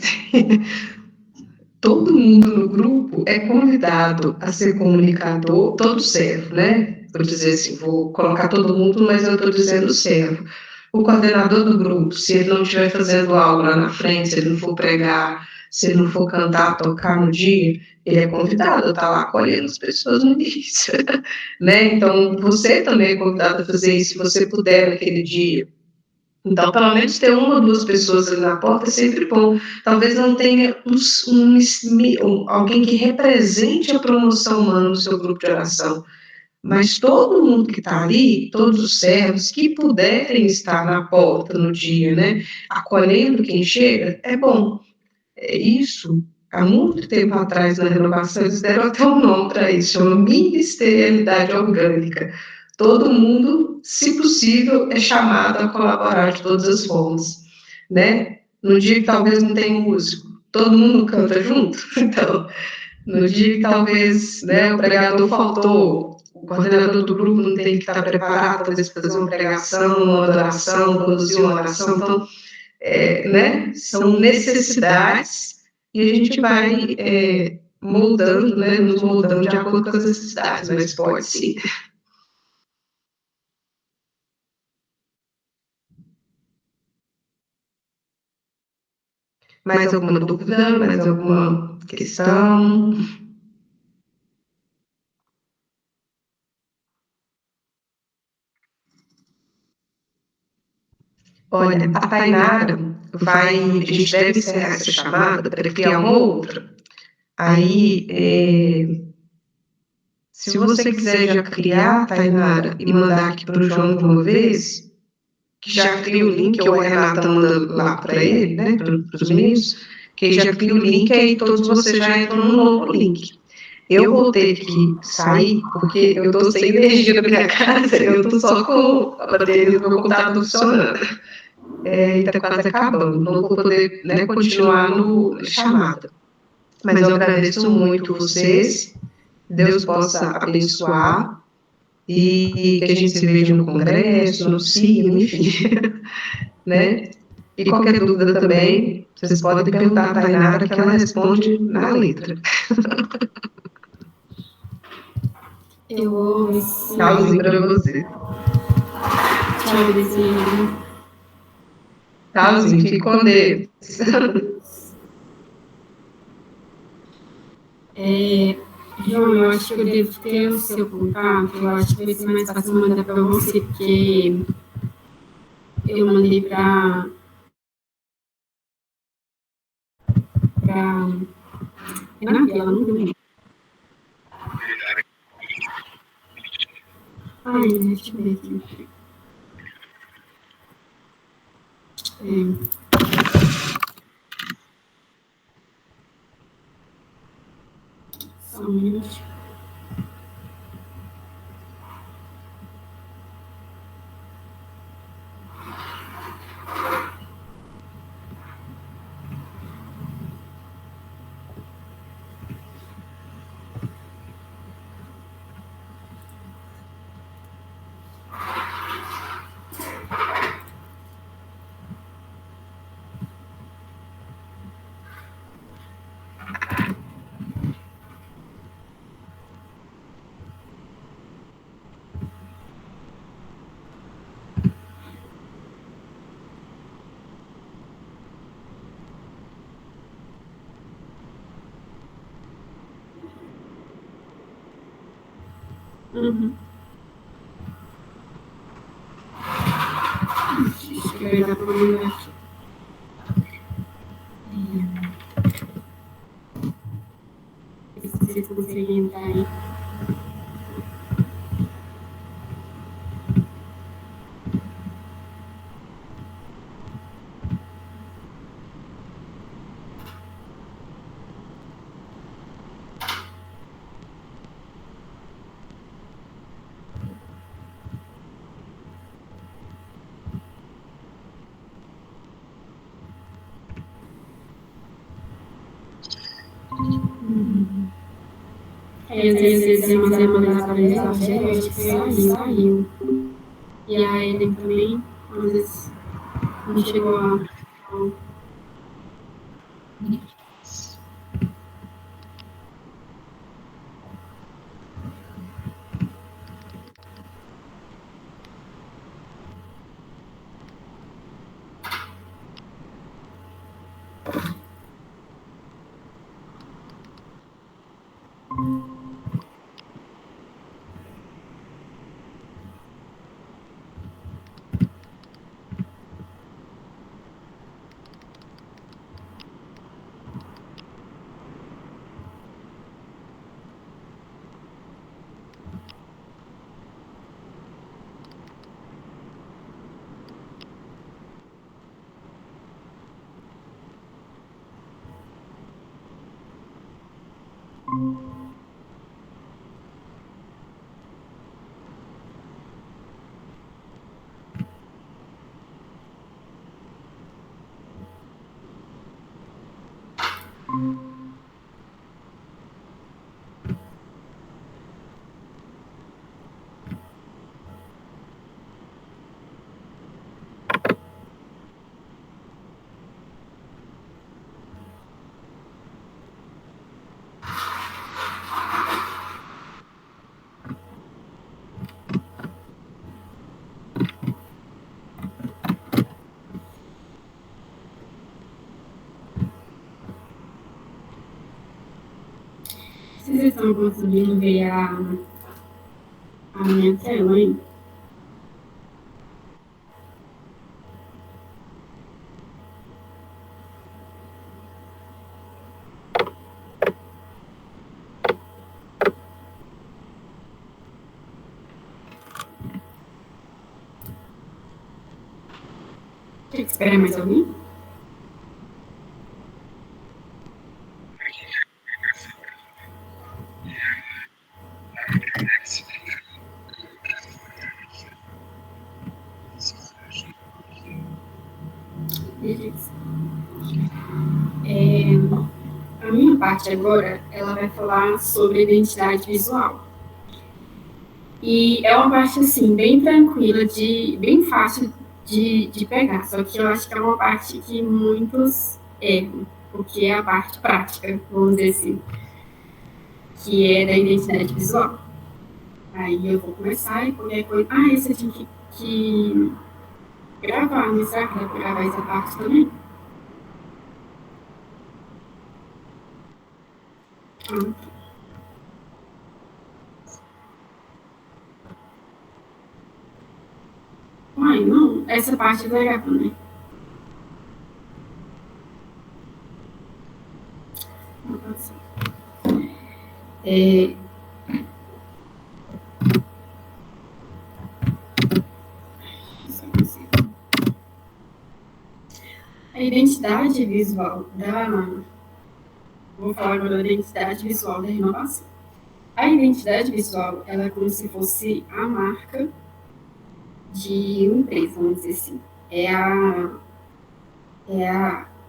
Todo mundo no grupo é convidado a ser comunicador, todo servo, né? Vou dizer assim, vou colocar todo mundo, mas eu estou dizendo servo. O coordenador do grupo, se ele não estiver fazendo algo lá na frente, se ele não for pregar, se ele não for cantar, tocar no dia, ele é convidado a estar lá acolhendo as pessoas no início, né? Então, você também é convidado a fazer isso, se você puder naquele dia. Então, pelo menos ter uma ou duas pessoas ali na porta é sempre bom. Talvez não tenha alguém que represente a promoção humana no seu grupo de oração, mas todo mundo que está ali, todos os servos que puderem estar na porta no dia, né, acolhendo quem chega, é bom. É isso, há muito tempo atrás, na renovação, eles deram até um nome para isso, chama ministerialidade orgânica. Todo mundo, se possível, é chamado a colaborar de todas as formas, né? No dia que talvez não tenha músico, todo mundo canta junto, então, no dia que talvez, né, o pregador faltou, o coordenador do grupo não tem que estar preparado, talvez para fazer uma pregação, uma adoração, conduzir uma oração, então, né, são necessidades e a gente vai moldando, né, nos moldando de acordo com as necessidades, mas pode sim. Mais alguma dúvida? Mais alguma questão? Olha, a Tainara vai, a gente deve encerrar essa chamada para criar uma outra. Aí, se você quiser já criar, Tainara, e mandar aqui para o João de uma vez, que já cria o link, ou a Renata manda lá para ele, né, para os meninos, que já cria o link, aí todos vocês já entram no novo link. Eu vou ter que sair, porque eu estou sem energia na minha casa, eu estou só com a bateria do meu computador funcionando. E está quase acabando, não vou poder, né, continuar no chamada. Mas eu agradeço muito vocês, Deus possa abençoar, e que a gente se veja no congresso, no signo, enfim, né? E qualquer dúvida também, vocês podem perguntar para a Tainara, que ela responde na letra. Eu vou ver se... Tchauzinho para você. Tchau, Dezinho. Tchauzinho, fique com Deus. João, eu acho que eu devo ter o seu contato. Eu acho que vai ser mais fácil mandar para você, porque eu mandei para Renata, ela não viu. Ai, deixa eu ver aqui. Só um minuto. Uhum. Acho que vai dar para mandar aqui. Se vocês conseguem entrar aí. Aí, às vezes, eu mandei mandar para eles, acho que saiu. E a Ellen também, às vezes, não chegou a... estão conseguindo ver a minha tela, hein? Tem que esperar mais alguém? Beleza. A minha parte agora, ela vai falar sobre identidade visual. E é uma parte, assim, bem tranquila, bem fácil de pegar. Só que eu acho que é uma parte que muitos erram, porque é a parte prática, vamos dizer assim, que é da identidade visual. Aí eu vou começar e qualquer coisa... esse eu tinha que gravar, né? Será que dá pra gravar essa parte também? Não, essa parte vai gravar, né? Não pode ser. A identidade visual Vou falar agora da identidade visual da renovação. A identidade visual, ela é como se fosse a marca de uma empresa, vamos dizer assim. É a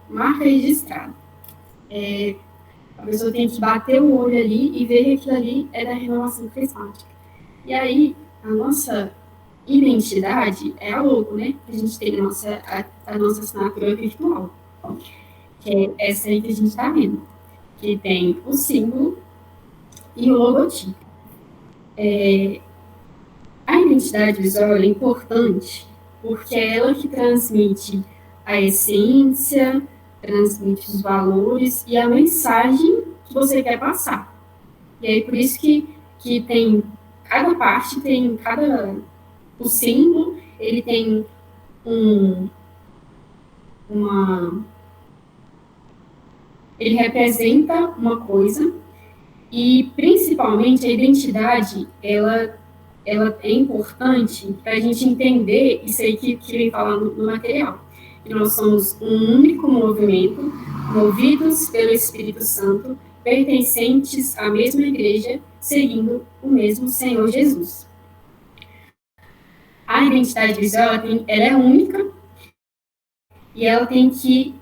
marca registrada. A pessoa tem que bater o olho ali e ver que aquilo ali é da renovação carismática. E aí, a nossa identidade é a logo, né? A gente tem a nossa assinatura virtual, que é essa aí que a gente está vendo, que tem o símbolo e o logotipo. A identidade visual é importante porque é ela que transmite a essência, transmite os valores e a mensagem que você quer passar. E aí, por isso que tem, cada parte tem, o símbolo, ele tem ele representa uma coisa e, principalmente, a identidade, ela é importante para a gente entender isso aí que vem falar no material. Que nós somos um único movimento, movidos pelo Espírito Santo, pertencentes à mesma igreja, seguindo o mesmo Senhor Jesus. A identidade visual, ela é única e ela tem que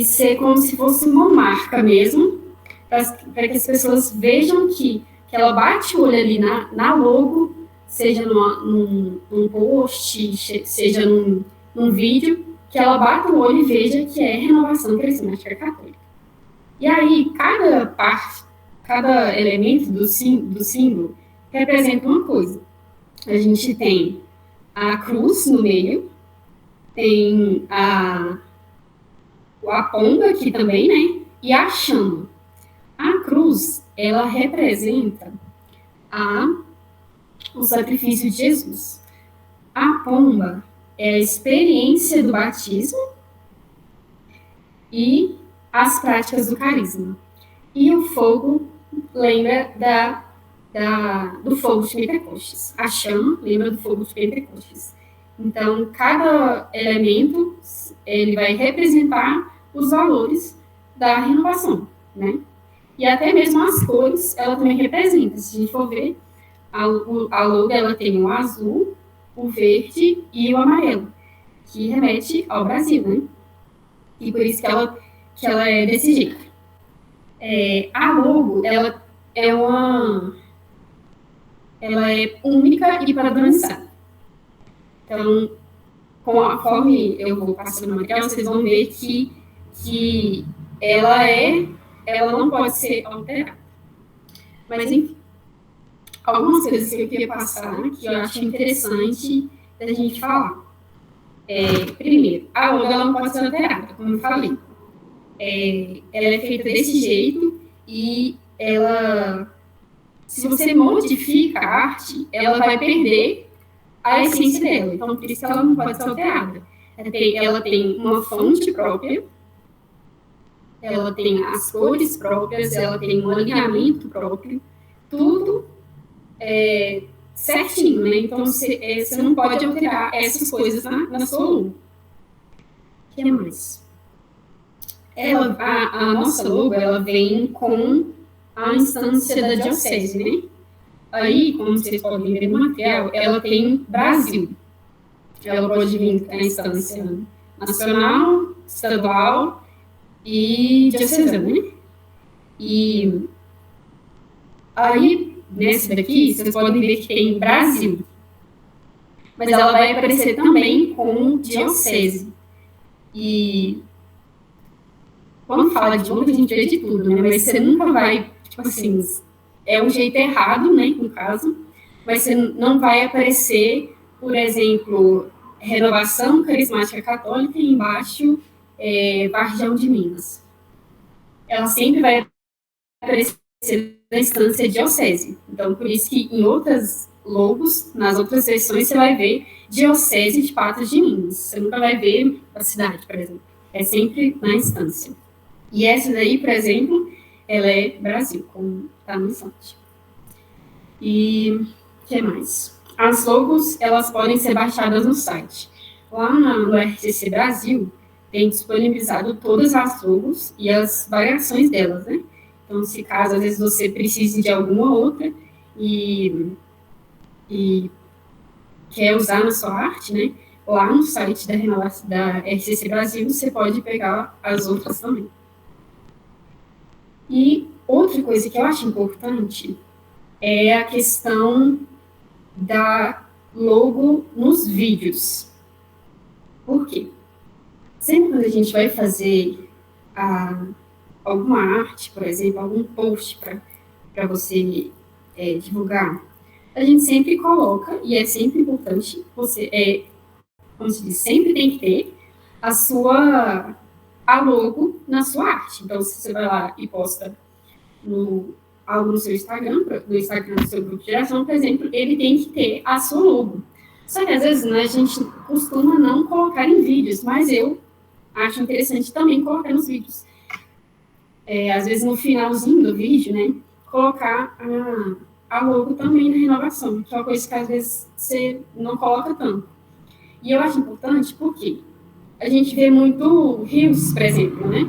ser como se fosse uma marca mesmo, para que as pessoas vejam que ela bate o olho ali na logo, seja num post, seja num vídeo, que ela bata o olho e veja que é renovação carismática católica. E aí, cada elemento do símbolo representa uma coisa. A gente tem a cruz no meio, tem a pomba aqui também, né? E a chama. A cruz, ela representa o sacrifício de Jesus. A pomba é a experiência do batismo e as práticas do carisma. E o fogo lembra do fogo de Pentecostes. A chama lembra do fogo de Pentecostes. Então, cada elemento, ele vai representar os valores da renovação, né? E até mesmo as cores, ela também representa. Se a gente for ver, a logo, ela tem o azul, o verde e o amarelo, que remete ao Brasil, né? E por isso que ela é desse jeito. A logo, ela é única e padronizada. Então, conforme eu vou passando no material, vocês vão ver que ela não pode ser alterada. Mas, enfim, algumas coisas que eu queria passar, que eu acho interessante da gente falar. Primeiro, a logo ela não pode ser alterada, como eu falei. Ela é feita desse jeito e se você modifica a arte, ela vai perder a essência dela. Então, por isso que ela não pode ser alterada. Ela tem uma fonte própria, ela tem as cores próprias, ela tem um alinhamento próprio, tudo certinho, né? Então, você não pode alterar essas coisas na sua logo. O que mais? A nossa logo, ela vem com a instância da diocese, né? Aí, como vocês podem ver no material, ela tem Brasil. Ela pode vir na instância nacional, estadual e diocesana, né? E aí, nessa daqui, vocês podem ver que tem Brasil. Mas ela vai aparecer também com diocese. E quando fala de logo, a gente vê de tudo, né? Mas você nunca vai, tipo assim, é um jeito errado, né, no caso, mas você não vai aparecer, por exemplo, Renovação Carismática Católica e embaixo Varjão de Minas. Ela sempre vai aparecer na instância diocese. Então, por isso que em outras logos, nas outras versões, você vai ver Diocese de Patos de Minas. Você nunca vai ver a cidade, por exemplo. É sempre na instância. E essa daí, por exemplo, ela é Brasil, como está no site. E o que mais? As logos, elas podem ser baixadas no site. Lá no RCC Brasil, tem disponibilizado todas as logos e as variações delas, né? Então, se caso, às vezes, você precise de alguma outra e quer usar na sua arte, né? Lá no site da RCC Brasil, você pode pegar as outras também. E outra coisa que eu acho importante é a questão da logo nos vídeos. Por quê? Sempre quando a gente vai fazer alguma arte, por exemplo, algum post para você divulgar, a gente sempre coloca, e é sempre importante, como se diz, sempre tem que ter a logo na sua arte. Então, se você vai lá e posta algo no seu Instagram, no Instagram do seu grupo de geração, por exemplo, ele tem que ter a sua logo. Só que, às vezes, né, a gente costuma não colocar em vídeos, mas eu acho interessante também colocar nos vídeos. Às vezes, no finalzinho do vídeo, né, colocar a logo também da renovação, que é uma coisa que, às vezes, você não coloca tanto. E eu acho importante porque a gente vê muito Reels, por exemplo, né?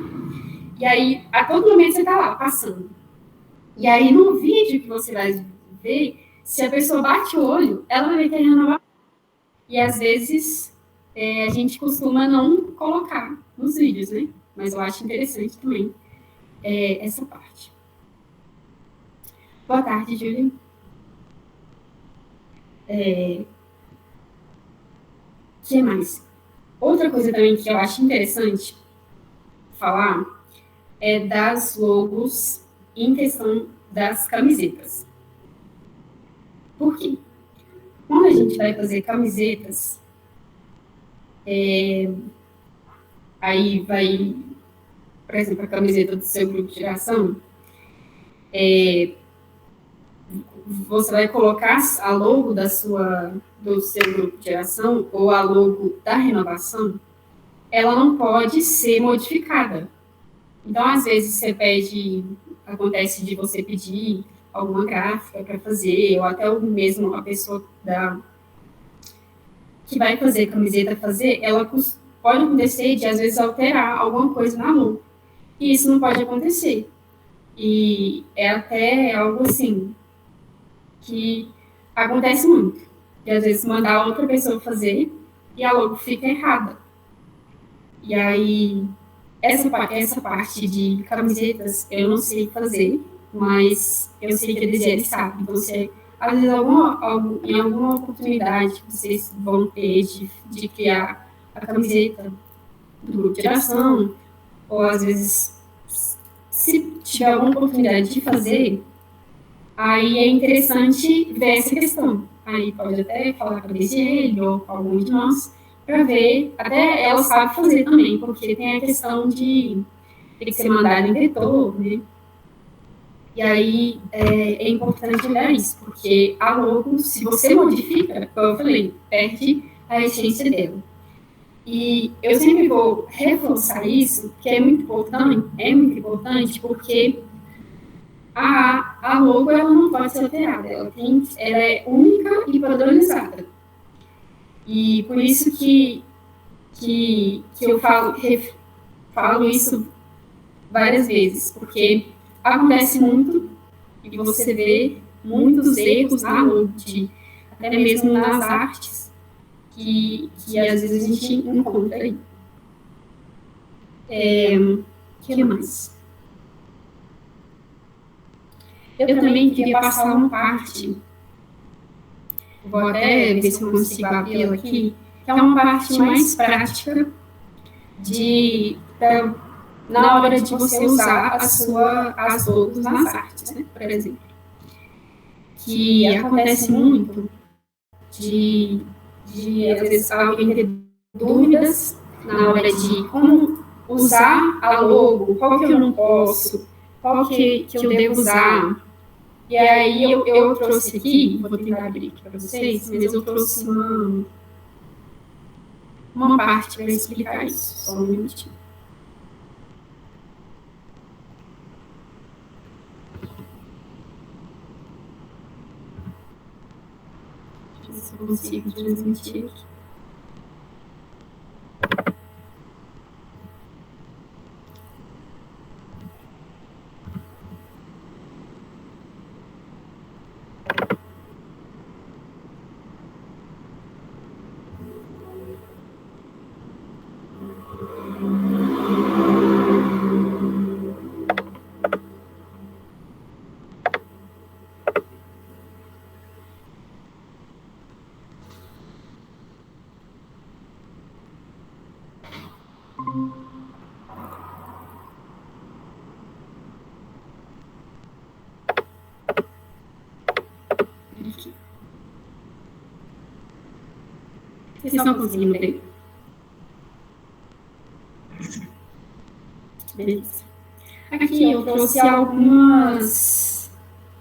E aí, a todo momento você está lá, passando. E aí, no vídeo que você vai ver, se a pessoa bate o olho, ela vai ver que é renovação. E, às vezes, a gente costuma não colocar nos vídeos, né? Mas eu acho interessante também essa parte. Boa tarde, Júlia. O que mais? Outra coisa também que eu acho interessante falar é das logos em questão das camisetas. Por quê? Quando a gente vai fazer camisetas, aí vai, por exemplo, a camiseta do seu grupo de geração, você vai colocar a logo do seu grupo de geração ou a logo da renovação, ela não pode ser modificada. Então, às vezes, acontece de você pedir alguma gráfica para fazer, ou até mesmo a pessoa que vai fazer camiseta ela pode acontecer de, às vezes, alterar alguma coisa na logo. E isso não pode acontecer. E é até algo assim que acontece muito. E, às vezes, mandar outra pessoa fazer e a logo fica errada. E aí, essa parte de camisetas eu não sei fazer, mas eu sei que a Desiele sabe. Então, às vezes, em alguma oportunidade que vocês vão ter de criar a camiseta do grupo de geração, ou às vezes, se tiver alguma oportunidade de fazer, aí é interessante ver essa questão. Aí pode até falar com a Desiele ou com algum de nós, para ver, até ela sabe fazer também, porque tem a questão de ter que ser mandado em vetor, né? E aí é importante olhar isso, porque a logo, se você modifica, como eu falei, perde a essência dela. E eu sempre vou reforçar isso, que é muito importante, porque a logo ela não pode ser alterada, ela é única e padronizada. E por isso que eu falo isso várias vezes, porque acontece muito e você vê muitos erros na logo, até mesmo nas artes, que às vezes a gente encontra aí. Que mais? Eu também queria passar uma parte, vou até ver se eu consigo abri-la aqui, que é uma parte mais prática na hora de você usar as logos nas artes, né, por exemplo. Que acontece muito de às vezes, alguém ter dúvidas na hora de como usar a logo, qual que eu não posso, qual que eu devo usar. E aí eu trouxe aqui, vou tentar abrir aqui para vocês, mas eu trouxe uma parte para explicar isso, só um minutinho. Deixa eu ver se eu consigo transmitir aqui. Vocês estão conseguindo ver? Beleza. Aqui eu trouxe algumas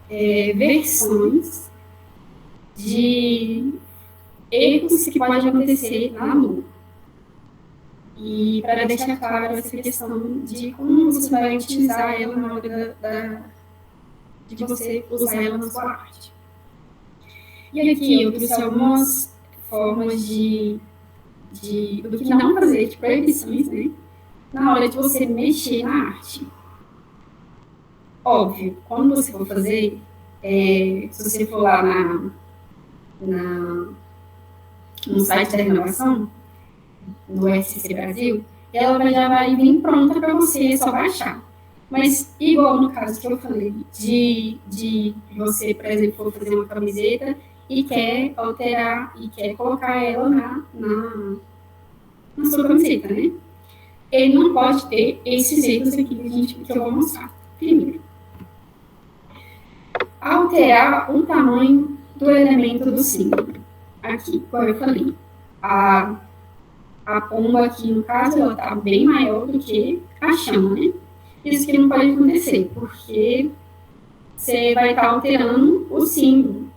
versões de erros que podem acontecer na logo. E para deixar claro essa questão de como você vai utilizar ela na hora de você usar ela na sua arte. E aqui eu trouxe algumas formas do que não fazer, de proibições, né? Na hora de você mexer na arte. Óbvio, quando você for fazer, se você for lá no site da renovação, no SCC Brasil, ela já vai vir pronta para você, é só baixar. Mas, igual no caso que eu falei, de você, por exemplo, for fazer uma camiseta e quer alterar, e quer colocar ela na sua camiseta, né? Ele não pode ter esses erros aqui que eu vou mostrar. Primeiro, alterar o tamanho do elemento do símbolo. Aqui, como eu falei, a pomba aqui, no caso, ela está bem maior do que a chama, né? Isso que não pode acontecer, porque você vai estar alterando o símbolo,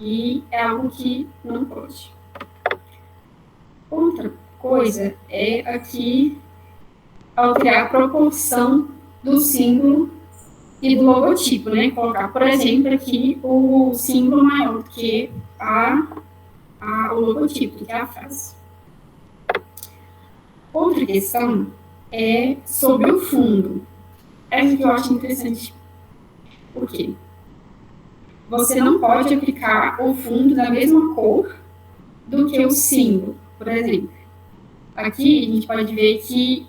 e é algo que não pode. Outra coisa é aqui alterar a proporção do símbolo e do logotipo, né? Colocar, por exemplo, aqui o símbolo maior do que o logotipo, que é a frase. Outra questão é sobre o fundo. Essa que eu acho interessante. Por quê? Você não pode aplicar o fundo da mesma cor do que o símbolo, por exemplo. Aqui a gente pode ver que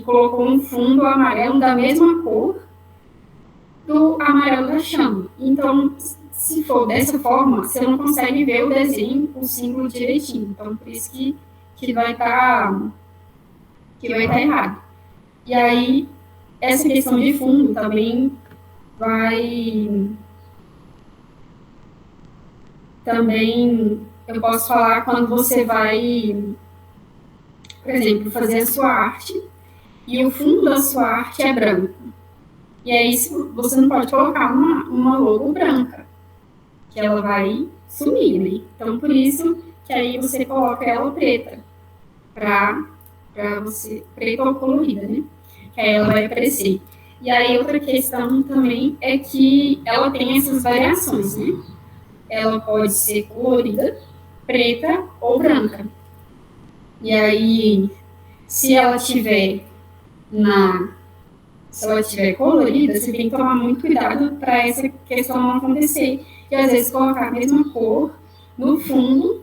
colocou um fundo amarelo da mesma cor do amarelo da chama. Então, se for dessa forma, você não consegue ver o desenho, o símbolo direitinho. Então, por isso que vai estar errado. E aí, essa questão de fundo também eu posso falar quando você vai, por exemplo, fazer a sua arte e o fundo da sua arte é branco. E aí você não pode colocar uma logo branca, que ela vai sumir, né? Então, por isso que aí você coloca ela preta, para você, preta ou colorida, né? Que aí ela vai aparecer. E aí outra questão também é que ela tem essas variações, né? Ela pode ser colorida, preta ou branca. E aí, se ela tiver se ela tiver colorida, você tem que tomar muito cuidado para essa questão não acontecer. E às vezes colocar a mesma cor no fundo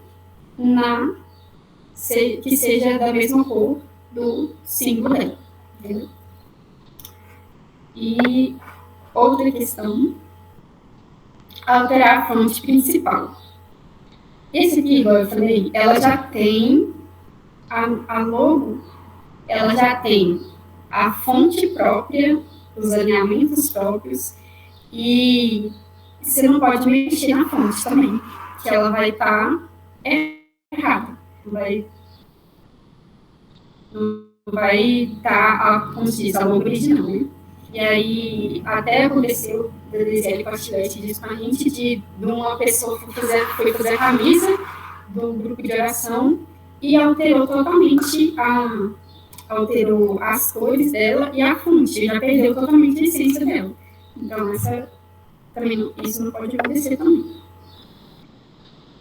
que seja da mesma cor do símbolo dela. Entendeu? E outra questão, alterar a fonte principal. Esse aqui, igual eu falei, ela já tem a logo, ela já tem a fonte própria, os alinhamentos próprios, e você não pode mexer na fonte também, que ela vai estar errada. Não vai estar, como se diz, a logo original, né? E aí, até aconteceu da Gisele Pastilete disso com a gente, de uma pessoa que foi fazer a camisa do grupo de oração e alterou totalmente alterou as cores dela e a fonte, já perdeu totalmente a essência dela. Então, isso não pode acontecer também.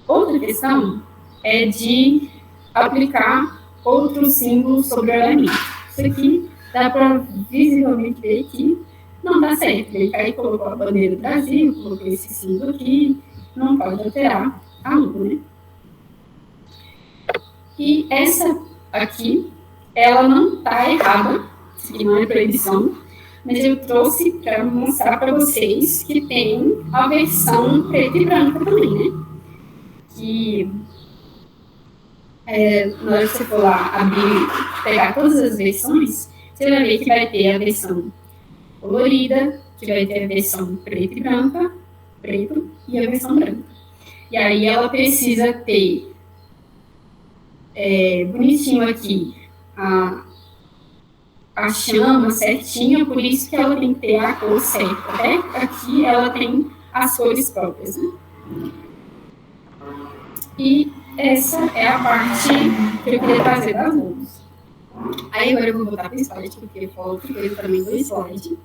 Outra questão é de aplicar outros símbolos sobre o elemento. Isso aqui dá para visivelmente ver que não dá certo. Ele aí colocou a bandeira do Brasil, colocou esse símbolo aqui, não pode alterar a logo, né? E essa aqui, ela não está errada, isso aqui não é proibição, mas eu trouxe para mostrar para vocês que tem a versão preta e branca também, né? Que na hora que você for lá abrir, pegar todas as versões, você vai ver que vai ter a versão colorida, que vai ter a versão preta e branca, preto, e a versão branca. E aí ela precisa ter bonitinho aqui a chama certinha, por isso que ela tem que ter a cor certa. Até aqui ela tem as cores próprias, né? E essa é a parte que eu queria trazer das luzes. Aí agora eu vou voltar para o slide, porque foi outra coisa também do slide.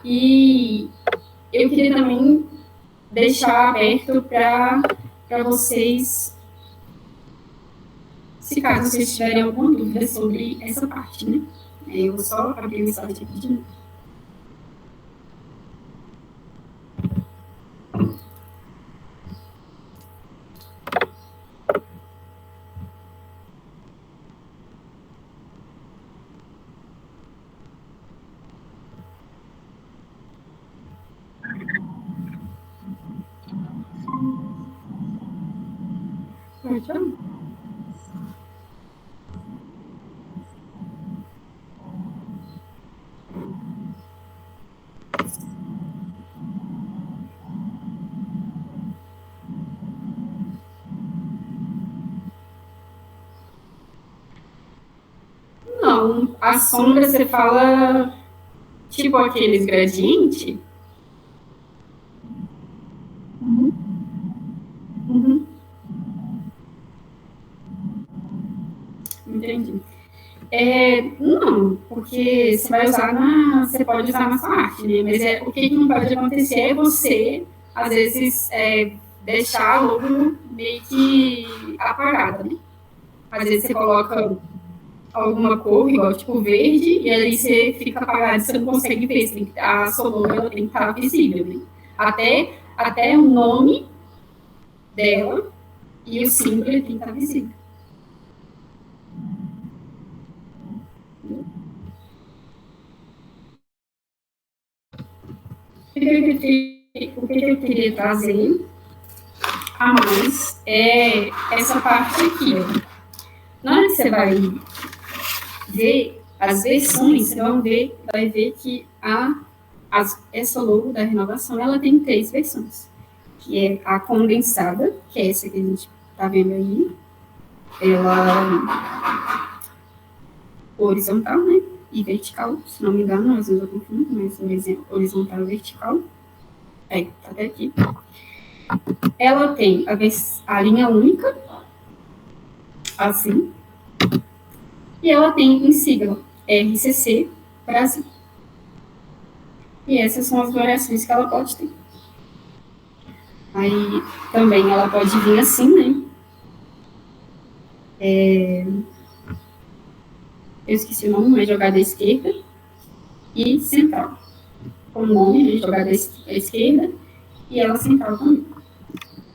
E eu queria também deixar aberto para vocês, se caso vocês tiverem alguma dúvida sobre essa parte, né? Eu vou só abrir o slide aqui de novo. Não, a sombra você fala tipo aqueles gradientes. Uhum. Entendi. Não, porque você pode usar na sua arte, né? Mas o que não pode acontecer é você, às vezes, deixar a logo meio que apagada, né? Às vezes você coloca alguma cor, igual tipo verde, e aí você fica apagado e você não consegue ver. A sua logo ela tem que estar visível, né? Até o nome dela e o símbolo tem que estar visível. O que eu queria trazer a mais é essa parte aqui, ó. Na hora que você vai ver as versões, você vai ver que essa logo da renovação, ela tem 3 versões, que é a condensada, que é essa que a gente está vendo aí, ela horizontal, né? e vertical, se não me engano, às vezes eu confundo, mas horizontal e vertical. Tá até aqui. Ela tem a linha única, assim, e ela tem em sigla RCC Brasil. E essas são as variações que ela pode ter. Aí também ela pode vir assim, né? Eu esqueci o nome, mas jogada à esquerda e central. Com o nome, né? Jogada à esquerda e ela central também.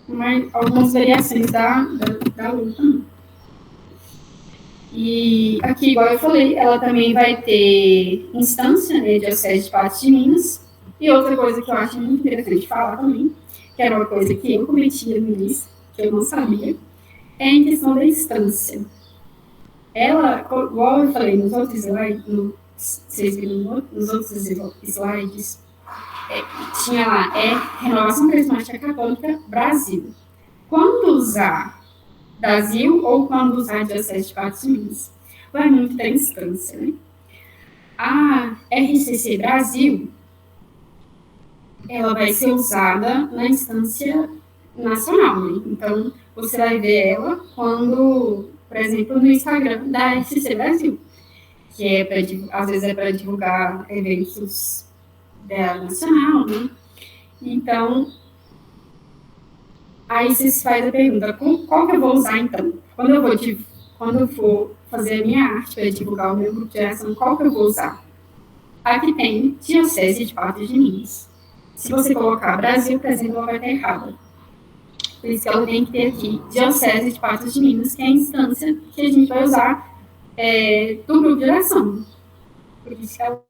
Mas algumas variações da luta. E aqui, igual eu falei, ela também vai ter instância, né, diocese de Patos de Minas. E outra coisa que eu acho muito interessante falar também, que era uma coisa que eu cometia no início, que eu não sabia, é a questão da instância. Ela, igual eu falei nos outros slides, vocês viram nos outros slides, tinha lá, Renovação Carismática Católica Brasil. Quando usar Brasil ou quando usar Diocese de Patos de Minas? Vai muito da instância, né? A RCC Brasil, ela vai ser usada na instância nacional, né? Então, você vai ver ela quando, por exemplo, no Instagram da RCC Brasil, que às vezes é para divulgar eventos da nacional, né? Então, aí você se faz a pergunta, qual que eu vou usar então? Quando eu for fazer a minha arte para divulgar o meu grupo de oração, qual que eu vou usar? Aqui tem Diocese de Patos de Minas. Se você colocar Brasil, por exemplo, ela vai estar errada. Por isso que ela tem que ter aqui Diocese de Patos de Minas, que é a instância que a gente vai usar do grupo de oração. Por isso que ela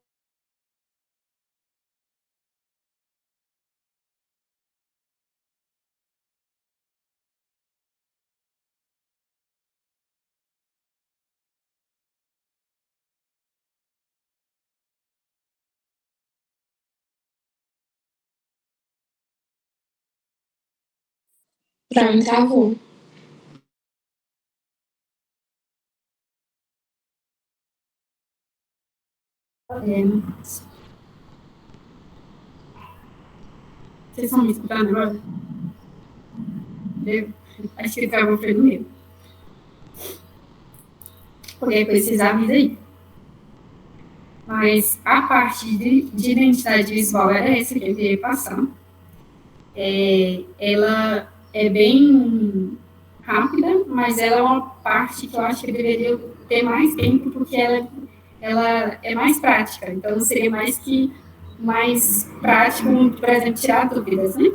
Pra mim, travou. Vocês estão me escutando agora? Acho que travou foi no meu. Qualquer coisa vocês avisam aí. Mas a parte de identidade visual era essa que eu queria passar. Ela é bem rápida, mas ela é uma parte que eu acho que deveria ter mais tempo, porque ela é mais prática. Então, seria mais prático, por exemplo, tirar dúvidas, né?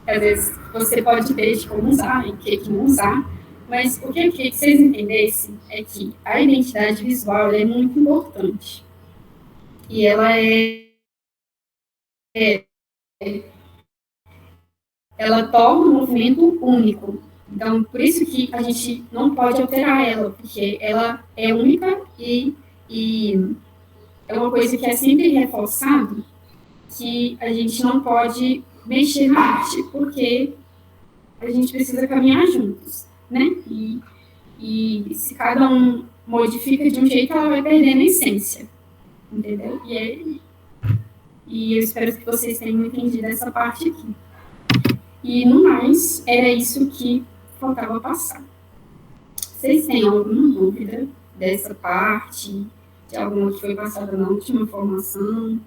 Às vezes você pode ver de como usar, em que não usar, mas o que eu queria que vocês entendessem é que a identidade visual é muito importante. E ela torna o movimento único. Então, por isso que a gente não pode alterar ela, porque ela é única e é uma coisa que é sempre reforçado, que a gente não pode mexer na arte, porque a gente precisa caminhar juntos, né? E se cada um modifica de um jeito, ela vai perdendo a essência, entendeu? E eu espero que vocês tenham entendido essa parte aqui. E, no mais, era isso que faltava passar. Vocês têm alguma dúvida dessa parte, de alguma que foi passada na última formação?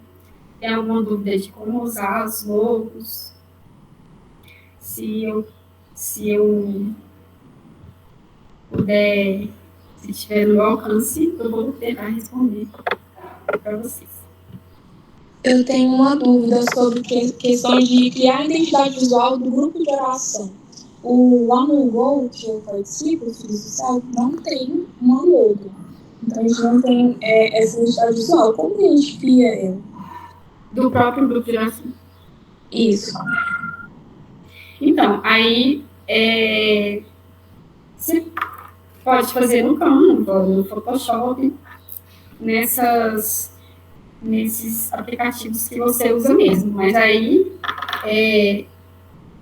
Tem alguma dúvida de como usar os logos? Se eu puder, se estiver no meu alcance, eu vou tentar responder para vocês. Eu tenho uma dúvida sobre questões de criar identidade visual do grupo de oração. Lá no Go, que eu participo, os Filhos do Céu, não tem uma logo. Então, a gente não tem essa identidade visual. Como que a gente cria ela? Do próprio grupo de oração. Isso. Então, aí você pode fazer no Canva, no Photoshop, nesses aplicativos que você usa mesmo. Mas aí,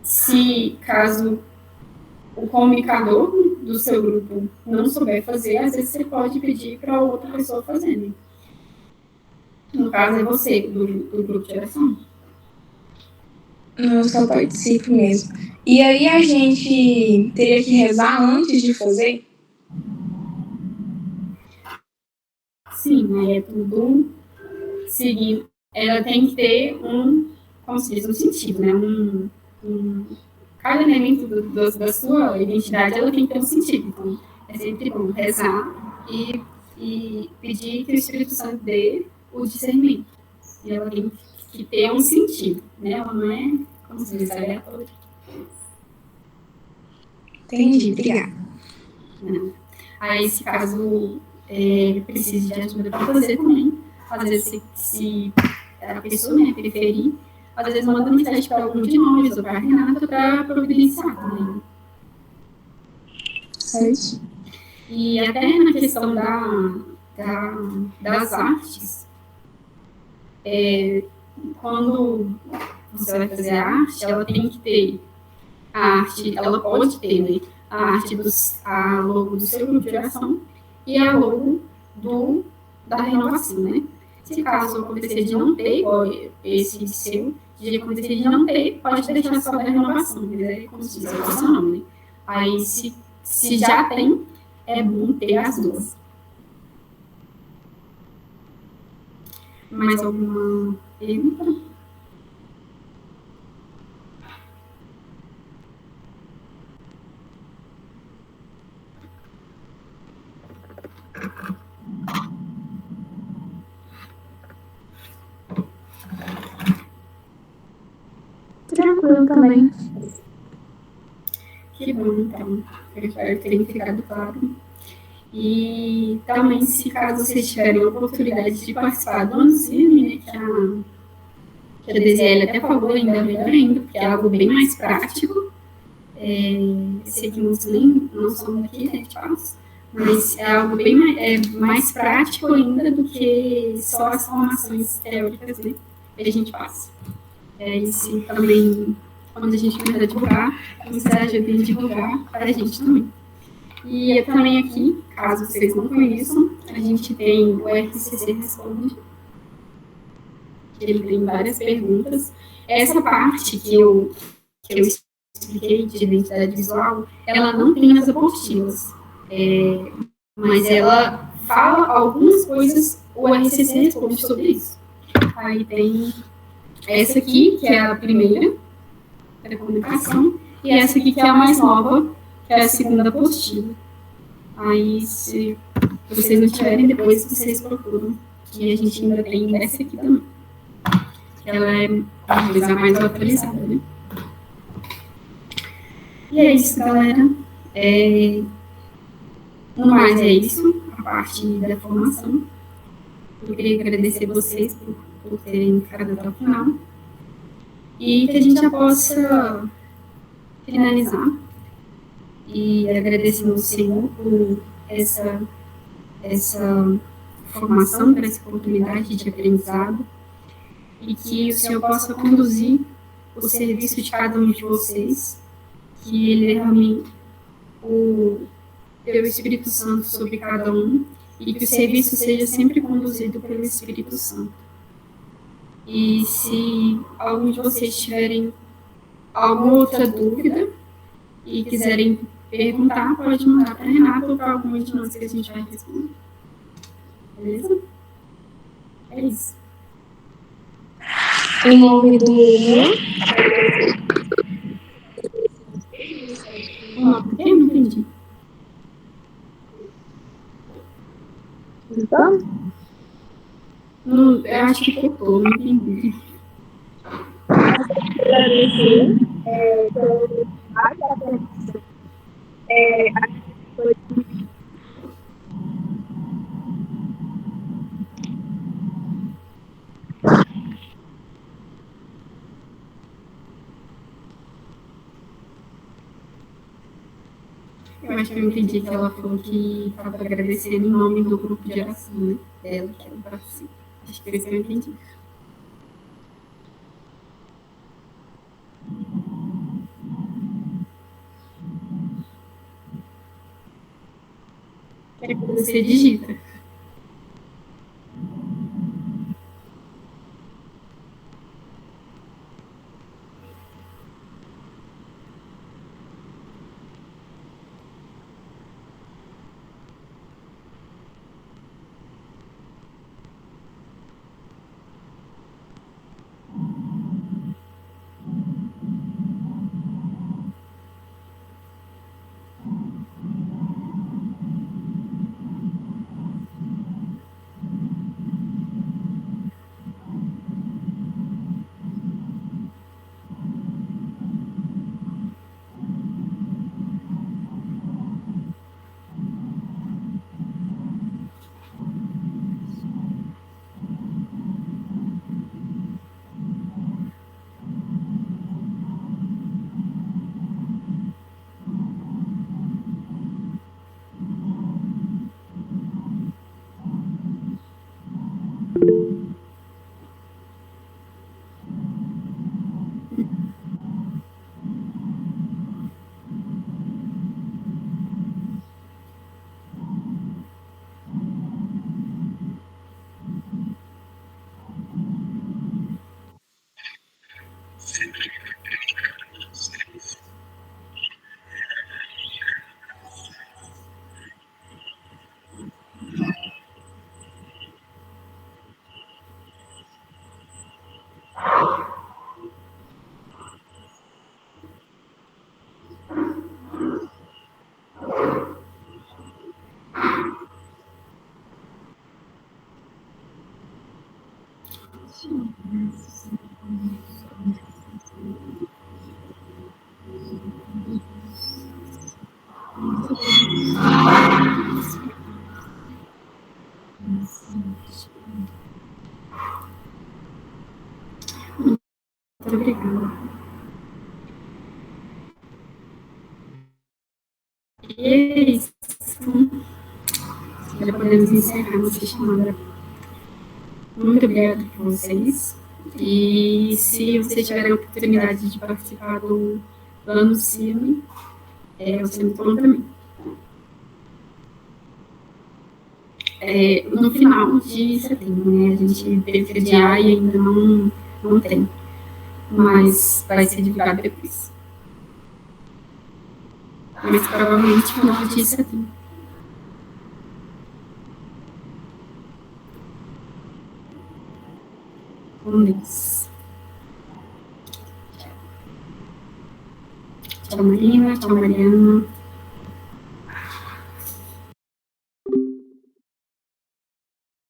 se caso o comunicador do seu grupo não souber fazer, às vezes você pode pedir para outra pessoa fazer, né? No caso, é você, do grupo de oração. Não, eu só participo mesmo. E aí a gente teria que rezar antes de fazer? Sim, né? É tudo seguindo. Ela tem que ter como se diz, um sentido, né? Cada elemento da sua identidade, ela tem que ter um sentido. Então, é sempre bom rezar e pedir que o Espírito Santo dê o discernimento. E ela tem que ter um sentido, né? Ela não é, como se diz, aleatória. Entendi, obrigada. Não. Aí, se caso precise de ajuda para fazer também, às vezes, se a pessoa, né, preferir, às vezes manda mensagem para algum de nós ou para a Renata para providenciar também. Certo. E até na questão das artes, quando você vai fazer a arte, ela tem que ter a arte, ela pode ter, né, a arte a logo do seu grupo de oração e a logo da renovação, né? Se caso acontecer de não ter, igual esse seu, de acontecer de não ter, pode deixar só da renovação, mas é como se diz, é opcional, né? Aí, se já tem, é bom ter as duas. Mais alguma pergunta? Tranquilo também. Que bom, então. Eu espero que tenha ficado claro. E também, se caso vocês tiverem a oportunidade de participar do Ancine, né, que a Desiele até falou, ainda melhor ainda, porque é algo bem mais prático. Sei que muitos nem não são daqui, né, de Patos, mas é algo bem mais prático ainda do que só as formações teóricas, né, que a gente passa. Isso também, quando a gente começa a divulgar, você ajuda a divulgar para a gente também. E eu também aqui, caso vocês não conheçam, a gente tem o RCC Responde, que ele tem várias perguntas. Essa parte que eu expliquei de identidade visual, ela não tem as apostilas, mas ela fala algumas coisas, o RCC responde sobre isso. Aí tem essa aqui, que é a primeira, da comunicação, e essa aqui que é a mais nova, que é a segunda apostila. Aí, se vocês não tiverem, depois vocês procuram, que a gente ainda tem essa aqui também. Ela é talvez a mais atualizada, né? E é isso, galera. No mais, é isso, a parte da formação. Eu queria agradecer vocês por terem ficado até o final. E que a gente já possa finalizar. E agradecendo ao Senhor por essa formação, por essa oportunidade de aprendizado. E que o Senhor possa conduzir o serviço de cada um de vocês. Que Ele derrame o Espírito Santo sobre cada um. E que o serviço seja sempre conduzido pelo Espírito Santo. E se algum de vocês tiverem alguma outra dúvida e quiserem perguntar, pode mandar para a Renata ou para algum de nós que a gente vai responder. Beleza? É isso. Em nome do... O nome do quê? Não entendi. Então? Não, eu acho que cortou, não entendi. Agradecer Eu acho que eu entendi que ela falou que estava agradecendo em nome do grupo de oração, né? Dela, que ela participa. Acho que foi isso que eu entendi. Você digita. Muito obrigada. E é isso. Já podemos encerrar nossa chamada. Muito obrigada por vocês. E se vocês tiverem a oportunidade de participar do Ano Cine, você me conta também. No final de setembro, né? A gente teve que adiar e ainda não tem. Mas vai ser divulgado depois. Mas provavelmente final de setembro. Com Deus. Tchau, Marina. Tchau, Mariana.